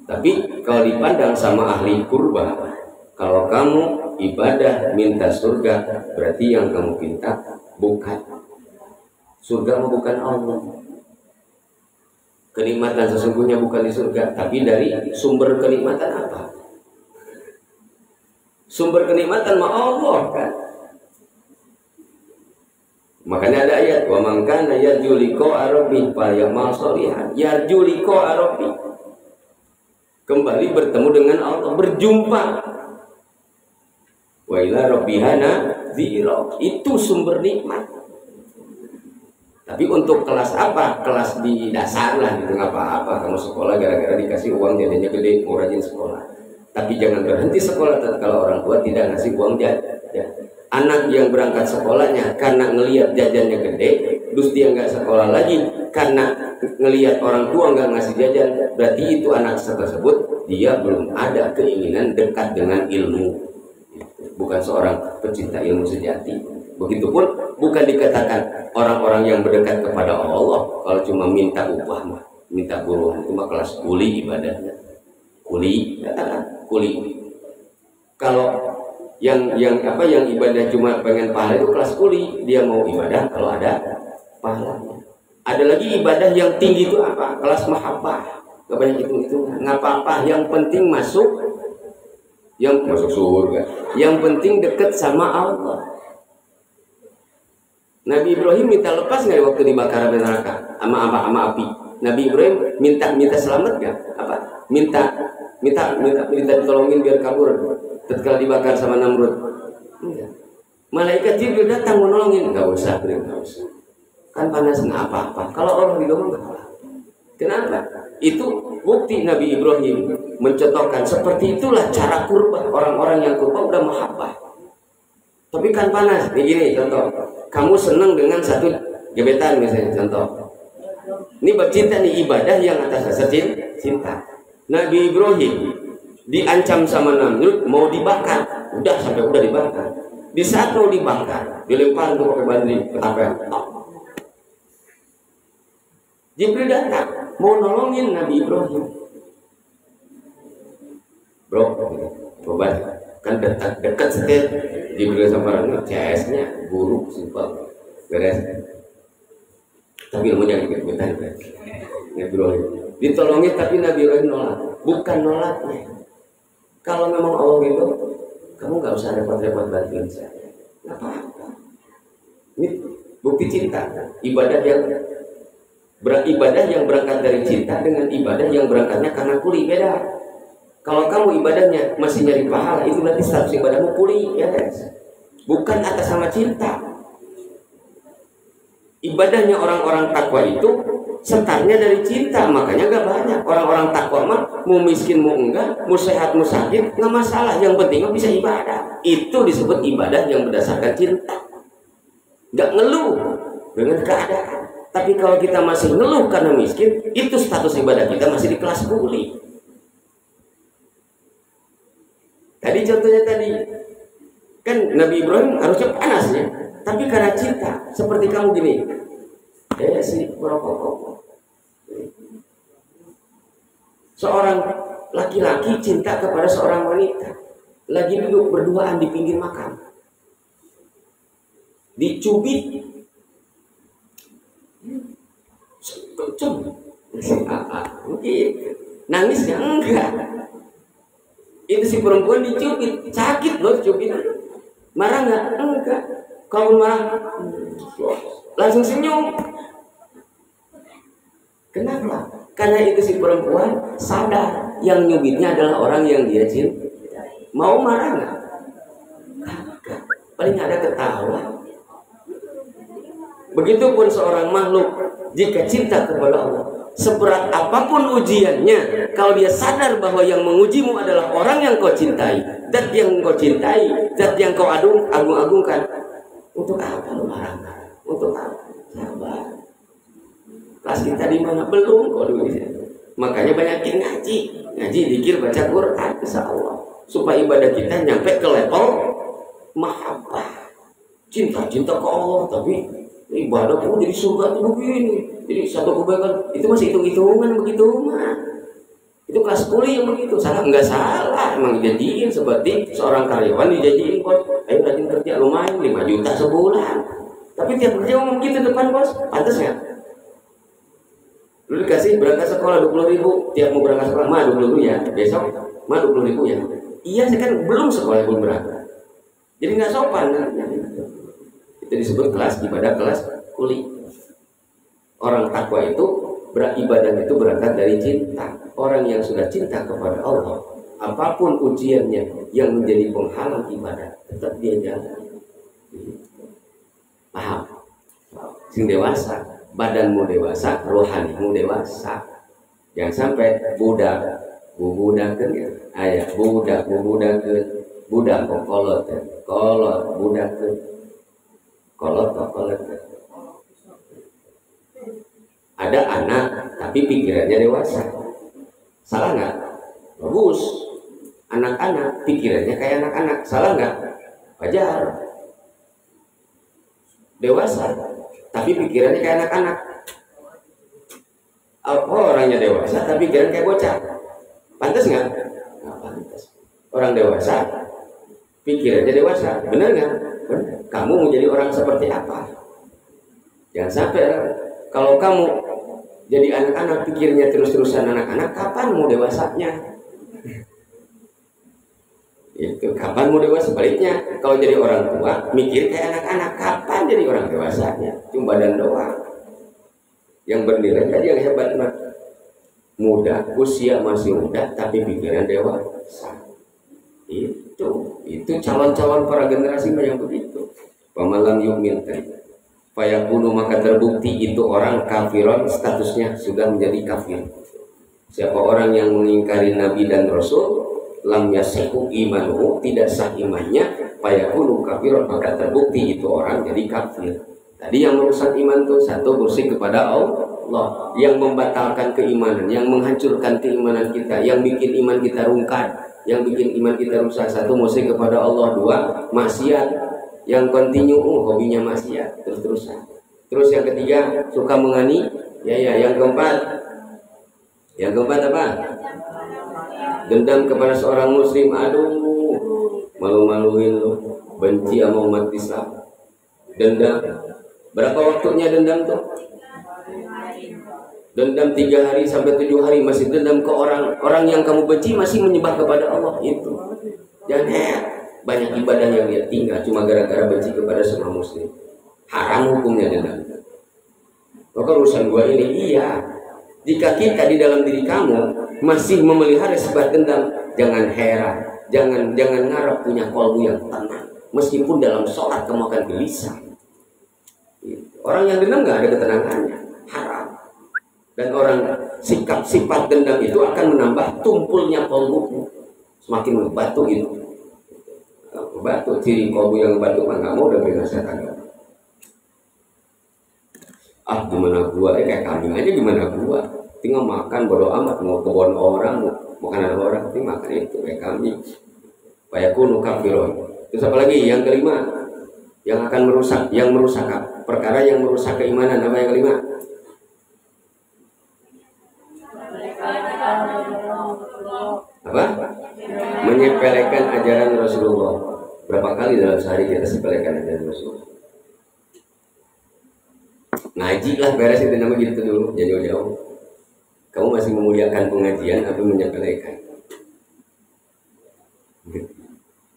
Tapi kalau dipandang sama ahli kurbah, kalau kamu ibadah minta surga, berarti yang kamu minta bukan surga, bukan Allah. Kenikmatan sesungguhnya bukan di surga, tapi dari sumber kenikmatan apa? Sumber kenikmatan mah Allah kan. Makanya ada ayat, wa man kana yarju liqa'a rabbih falyamal shalihan. Yarju liqa'a rabbih, kembali bertemu dengan Allah, berjumpa. Wa ila rabbihana dzira, itu sumber nikmat. Tapi untuk kelas apa? Kelas di dasar lah gitu, nggak apa-apa. Kamu sekolah gara-gara dikasih uang jadinya gede, mau rajin sekolah. Tapi jangan berhenti sekolah kalau orang tua tidak ngasih uang jajan. Anak yang berangkat sekolahnya karena ngelihat jajannya gede, terus dia nggak sekolah lagi karena ngelihat orang tua nggak ngasih jajan, berarti itu anak tersebut dia belum ada keinginan dekat dengan ilmu, bukan seorang pecinta ilmu sejati. Begitupun bukan dikatakan orang-orang yang berdekat kepada Allah kalau cuma minta upah mah, minta buruan, itu mah kelas kuli ibadahnya. Kuli. Kalau yang ibadah cuma pengen pahala itu kelas kuli, dia mau ibadah kalau ada pahalanya. Ada lagi ibadah yang tinggi itu apa? Kelas mahabbah. Gak banyak itu nggak apa-apa, yang penting masuk surga. Yang penting dekat sama Allah. Nabi Ibrahim minta lepas nggak waktu dibakar neraka sama api? Nabi Ibrahim minta selamat nggak? Apa? Minta ditolongin biar kabur ketika dibakar sama Namrud. Enggak. Malaikat Jibril datang menolongin, nggak usah. Kan panas nggak apa-apa. Kalau orang digomong nggak apa. Kenapa? Itu bukti Nabi Ibrahim mencontohkan seperti itulah cara kurban. Orang-orang yang kurban udah mahabbah. Tapi kan panas. Nih gini contoh. Kamu senang dengan satu gebetan misalnya contoh. Ini bercinta nih, ibadah yang atas dasar cinta. Nabi Ibrahim diancam sama Namrud mau dibakar, udah dibakar. Di saat mau dibakar, dilempar tuh pakai bandri ketapel. Jibril datang mau nolongin Nabi Ibrahim. Bro, coba kan dekat setel Jibril sama Namrud, CS-nya buruk simpel beres. Tapi ilmu jangan ikut-ikutan kan. Nabi Ibrahim ditolongin, tapi Nabi Ibrahim nolak. Bukan nolaknya. Kalau memang Allah itu, kamu nggak usah repot-repot bantuin saya. Nggak apa-apa. Ini bukti cinta. Ibadah yang berangkat dari cinta dengan ibadah yang berangkatnya karena kuli beda. Kalau kamu ibadahnya masih nyari pahala, itu berarti status ibadahmu kuli, ya guys. Bukan atas sama cinta. Ibadahnya orang-orang takwa itu setarnya dari cinta, makanya gak banyak. Orang-orang takwa mah mau miskin mau enggak, mau sehat mau sakit, nggak masalah. Yang penting bisa ibadah. Itu disebut ibadah yang berdasarkan cinta. Gak ngeluh dengan keadaan. Tapi kalau kita masih ngeluh karena miskin, itu status ibadah kita masih di kelas kuli. Tadi contohnya kan Nabi Ibrahim harusnya panas ya. Tapi karena cinta, seperti kamu gini, si merokok. Seorang laki-laki cinta kepada seorang wanita, lagi duduk berduaan di pinggir makam, dicubit, mungkin nangisnya enggak. Itu si perempuan dicubit, sakit loh cubit, marah enggak. Kamu marah, langsung senyum. Kenapa? Karena itu si perempuan sadar yang nyubitnya adalah orang yang dia cinta. Mau marah nggak? Kagak. Paling ada ketawa. Begitupun seorang makhluk jika cinta kepada Allah, seberat apapun ujiannya, kalau dia sadar bahwa yang mengujimu adalah orang yang kau cintai, zat yang kau cintai, zat yang kau agung-agungkan, untuk apa lu marah-marah? Untuk apa? Sabar. Kelas kita di mana? Belum kok dulu. Makanya banyakin ngaji, zikir, baca Quran, insya Allah, supaya ibadah kita nyampe ke level mahabbah, cinta ke Allah. Tapi ibadah kamu jadi surga tuh begini, jadi satu kebaikan itu masih hitung-hitungan begitu mah. Itu kelas kuliah yang begitu. Salah nggak salah, emang dijadiin seperti seorang karyawan dijadiin bos. Ayo rajin kerja lumayan 5 juta sebulan. Tapi tiap kerja ngomong gitu depan bos, pantas nggak? Lu dikasih berangkat sekolah 20.000, tiap mau berangkat sekolah mah 20.000 ya, besok mah 20.000 ya. Iya kan belum sekolah belum berangkat. Jadi nggak sopan kan? Itu disebut kelas ibadah, kelas kuliah. Orang takwa itu beribadah itu berangkat dari cinta. Orang yang sudah cinta kepada Allah, apapun ujiannya yang menjadi penghalang ibadah, tetap dia jalan. Paham? Sing dewasa, badanmu dewasa, rohanimu dewasa. Jangan sampai budak bubudakeun ya. Aya budak bubudakeun, budak kok kolot budakeun. Kolot. Ada anak tapi pikirannya dewasa. Salah nggak? Bagus. Anak-anak pikirannya kayak anak-anak. Salah nggak? Wajar. Dewasa tapi pikirannya kayak anak-anak. Orangnya dewasa tapi pikiran kayak bocah. Pantas nggak? Nggak pantas. Orang dewasa pikirannya dewasa. Benar nggak? Benar. Kamu mau jadi orang seperti apa? Jangan sampai kalau kamu jadi anak-anak pikirnya terus-terusan anak-anak, kapan mau dewasanya? Itu kapan mau dewasa? Sebaliknya, kalau jadi orang tua mikir kayak anak-anak, kapan jadi orang dewasanya? Cuma badan doang. Yang bernilai tadi yang hebat mah muda, usia masih muda tapi pikiran dewasa. Itu calon-calon para generasi yang begitu. Pamalam yu'min fayakunu, maka terbukti itu orang kafiron, statusnya sudah menjadi kafir. Siapa orang yang mengingkari Nabi dan Rasul, lam yasihu imanuhu, tidak sah imannya, fayakunu kafiron, maka terbukti itu orang jadi kafir. Tadi yang merusak iman itu satu, bersih kepada Allah, yang membatalkan keimanan, yang menghancurkan keimanan kita, yang bikin iman kita rungkat, yang bikin iman kita rusak. Satu, musyrik kepada Allah. Dua, maksiat yang kontinu, hobinya maksiat terus-terusan. Terus yang ketiga, suka mengani. Yang keempat apa? Dendam kepada seorang muslim. Aduh, malu-maluin lu, benci sama umat Islam. Dendam. Berapa waktunya dendam tuh? Dendam 3 hari sampai 7 hari masih dendam ke orang yang kamu benci, masih menyembah kepada Allah. Itu jangan banyak ibadah yang dia tinggal cuma gara-gara benci kepada semua muslim. Haram hukumnya dendam. Maka urusan gua ini, iya, jika kita di dalam diri kamu masih memelihara sifat dendam, jangan heran, jangan ngarep punya kolbu yang tenang. Meskipun dalam sholat kamu akan gelisah. Orang yang dendam nggak ada ketenangannya, haram. Dan orang sifat dendam itu akan menambah tumpulnya kolbu, semakin ngebatu gitu. Ngebatu, ciri kolbu yang ngebatu mah nggak mau udah berinasihat. Gimana gua, kayak kambing aja gimana gua, tinggal makan bodo amat, mau kebun orang, mau kanan orang, tinggal makan itu kayak kambing. Fayakunu kafiron. Terus apa lagi? Yang kelima, yang akan merusak, perkara yang merusak keimanan. Apa yang kelima? Apa? Menyepelekan ajaran Rasulullah. Berapa kali dalam sehari kita sepelekan ajaran Rasulullah? Ngaji lah, beres itu namanya gitu dulu, jauh-jauh. Kamu masih memuliakan pengajian atau menyepelekan?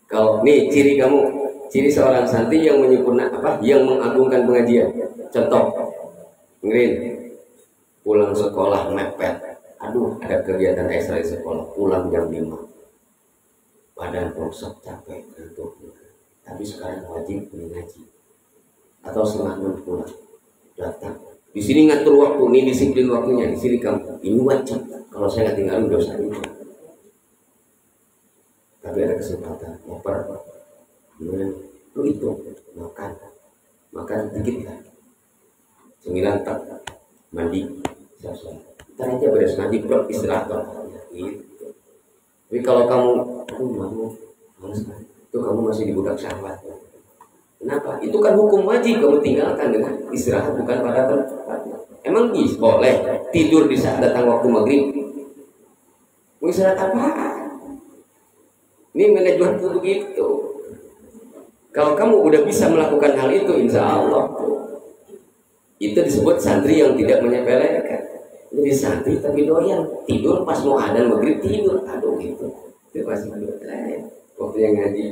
Kalau nih ciri seorang santri yang menyempurna apa? Yang mengagungkan pengajian. Contoh, ngerin. pulang sekolah mepet, aduh ada kegiatan ekstra di sekolah, pulang jam 5, badan bosan capek ngantuk. Tapi sekarang wajib ngaji atau setengah 6 pulang datang. Di sini ngatur waktu, ini disiplin waktunya. Di sini kamu ini wajib. Kalau saya nggak tinggalin dosa itu. Tapi ada kesempatan, lapar, lu itu makan dikit lah. 9 tak mandi, selesai. Ntar aja beres mandi, blok istirahat gitu. Tapi kalau kamu, males kan? Itu kamu masih di budak syahwat. Kenapa? Itu kan hukum wajib kamu tinggalkan dengan istirahat bukan pada tempatnya. Emang boleh tidur di saat datang waktu maghrib? Mau istirahat apa? Ini manajemen itu begitu. Kalau kamu udah bisa melakukan hal itu, insya Allah itu disebut santri yang tidak menyepelekan. Jadi santri tapi doyan tidur pas mau adzan maghrib tidur, aduh gitu. Itu pasti waktu yang ngaji.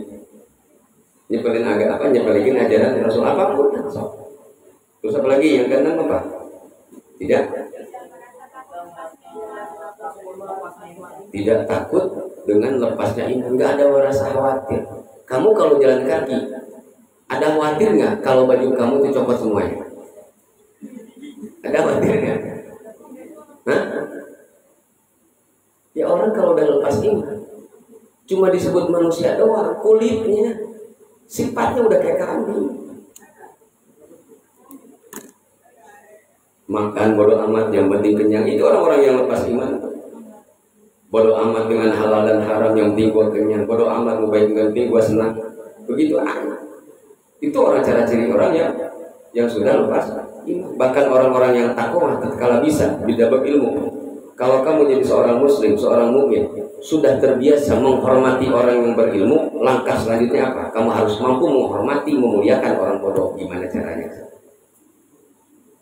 Nyepelin agak apa? Nyepelin ajaran Rasul apapun. Terus apa lagi yang keenam apa? Tidak takut dengan lepasnya iman, nggak ada rasa khawatir. Kamu kalau jalan kaki, ada khawatir nggak kalau baju kamu dicopot semuanya? Ada khawatir nggak? Hah? Ya orang kalau udah lepas iman, cuma disebut manusia doang, kulitnya, sifatnya udah kayak kambing. Makan bodo amat, yang penting kenyang. Itu orang-orang yang lepas iman. Bodo amat dengan halal dan haram, yang penting gua kenyang. Bodo amat mau baik dengan penting gua senang. Begitu amat. Itu orang cara ciri orang yang sudah lepas iman. Bahkan orang-orang yang takwa tatkala bisa bidabab ilmu. Kalau kamu jadi seorang muslim, seorang mukmin, sudah terbiasa menghormati orang yang berilmu, langkah selanjutnya apa? Kamu harus mampu menghormati, memuliakan orang bodoh. Gimana caranya?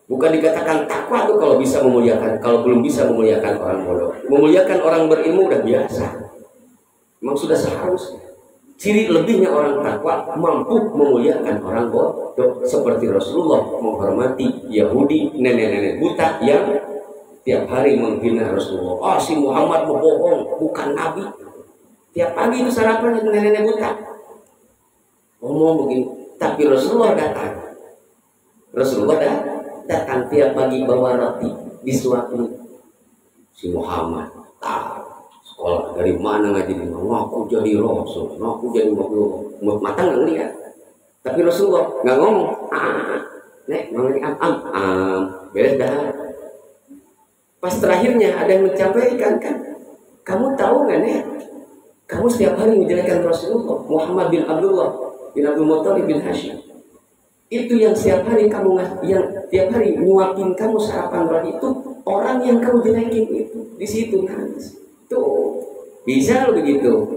Bukan dikatakan takwa tuh kalau bisa memuliakan, kalau belum bisa memuliakan orang bodoh. Memuliakan orang berilmu udah biasa. Memang sudah seharusnya. Ciri lebihnya orang takwa mampu memuliakan orang bodoh, seperti Rasulullah menghormati Yahudi, nenek-nenek buta yang tiap hari menghina Rasulullah. Si Muhammad bohong, bukan nabi. Tiap pagi itu sarapan nenek-nenek buta. Ngomong begini, tapi Rasulullah datang. Datang tiap pagi bawa roti disuapin. Si Muhammad tahu sekolah dari mana ngaji di mana, aku jadi Rasul, aku jadi mata nggak ngeliat. Tapi Rasulullah nggak ngomong. Nek ngomong beres dah. Pas terakhirnya ada yang mencampaikan kan, kamu tahu nggak nih? Kamu setiap hari menjelekan Rasulullah Muhammad bin Abdullah bin Abdul Muttalib bin Hashim. Itu yang setiap hari kamu yang tiap hari nyuapin kamu sarapan roti itu orang yang kamu jelekin itu di situ nangis. Tuh bisa begitu.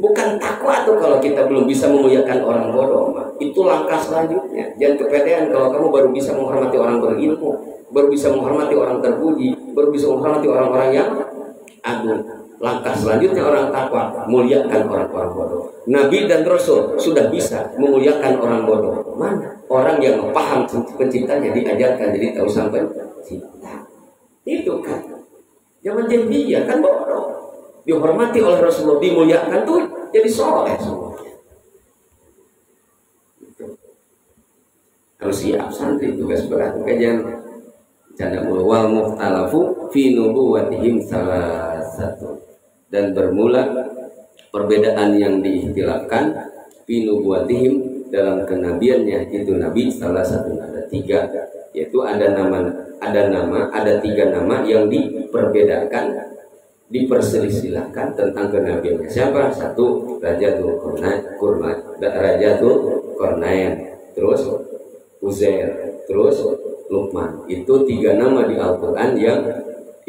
Bukan takwa tuh kalau kita belum bisa memuliakan orang bodoh. Itu langkah selanjutnya. Jangan kepedean kalau kamu baru bisa menghormati orang berilmu, baru bisa menghormati orang terpuji, baru bisa menghormati orang-orang yang agung. Langkah selanjutnya orang takwa, muliakan orang-orang bodoh. Nabi dan Rasul sudah bisa memuliakan orang bodoh. Mana? Orang yang paham penciptanya diajarkan jadi tahu sampai cinta. Itu kan. Zaman jahiliyah kan bodoh. Dihormati oleh Rasulullah, dimuliakan tuh jadi soleh semuanya. Harus siap santri tugas berat. Kajian canda mulu wal muhtalafu fi nubuwatihim salah satu. Dan bermula perbedaan yang diikhtilafkan fi nubuwatihim dalam kenabiannya itu Nabi salah satu ada 3, yaitu ada 3 nama yang diperbedakan, diperselisihkan tentang kenabiannya. Siapa? 1 Rajatul Qarnain, terus Uzair, terus Luqman. Itu 3 nama di Al-Quran yang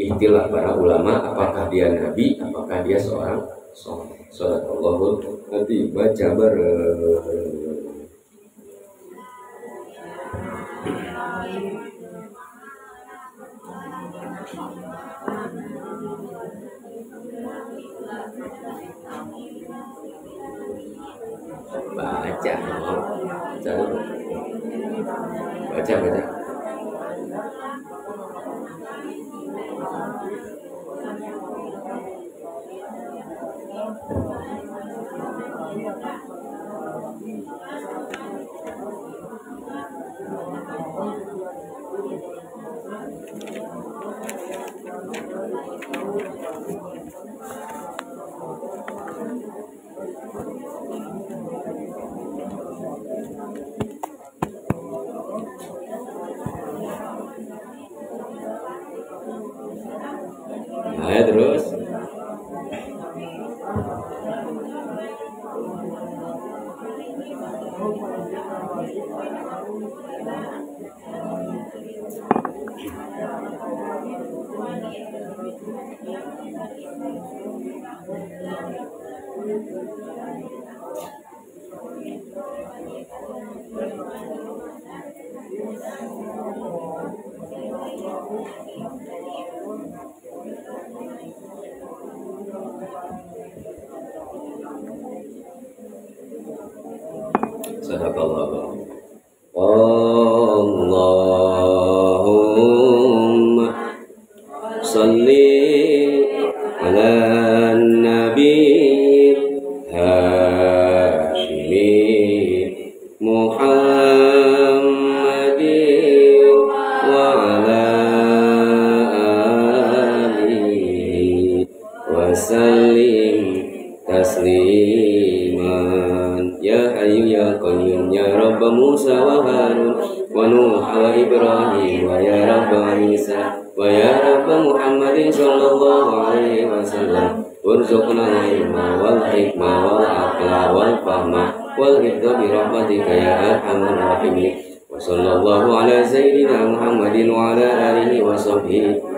ikhtilaf para ulama apakah dia nabi, apakah dia seorang soleh. Shadaqallahul adzim. Baca bareng. Baca. Nah, terus sadaqallah. Allahumma salli ala nabi Hashimi Muhammadin wa ala alihi wa sallim tasliman. Ya Hayyu ya Qayyum ya Rabb Musa wa Harun wa Nuh wa Ibrahim wa ya Rabb Isa wa ya Rabb Muhammadin sallallahu alaihi wasallam warzuqna ilma wal hikmah wal aqla wal fahma wal hifdha bi rahmatika ya arhamar rahimin. Wa sallallahu ala sayyidina Muhammadin wa ala alihi wa sahbihi.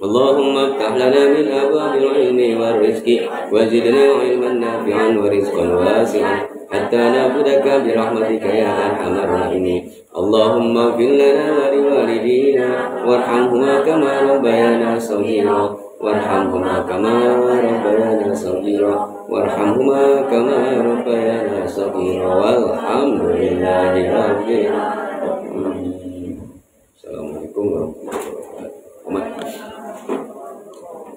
Allahumma iftah lana min abwabil ilmi war rizqi wa zidna ilman nafi'an wa rizqan wasi'an hatta na'budaka bi rahmatika ya arhamar rahimin. Allahumma ighfir lana wa liwalidina warhamhuma kama rabbayana shaghira warhamhuma kama rabbayana shaghira warhamhuma kama rabbayana shaghira walhamdulillahi rabbil alamin. Assalamualaikum warahmatullahi wabarakatuh.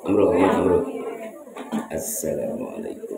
Amro. Assalamualaikum.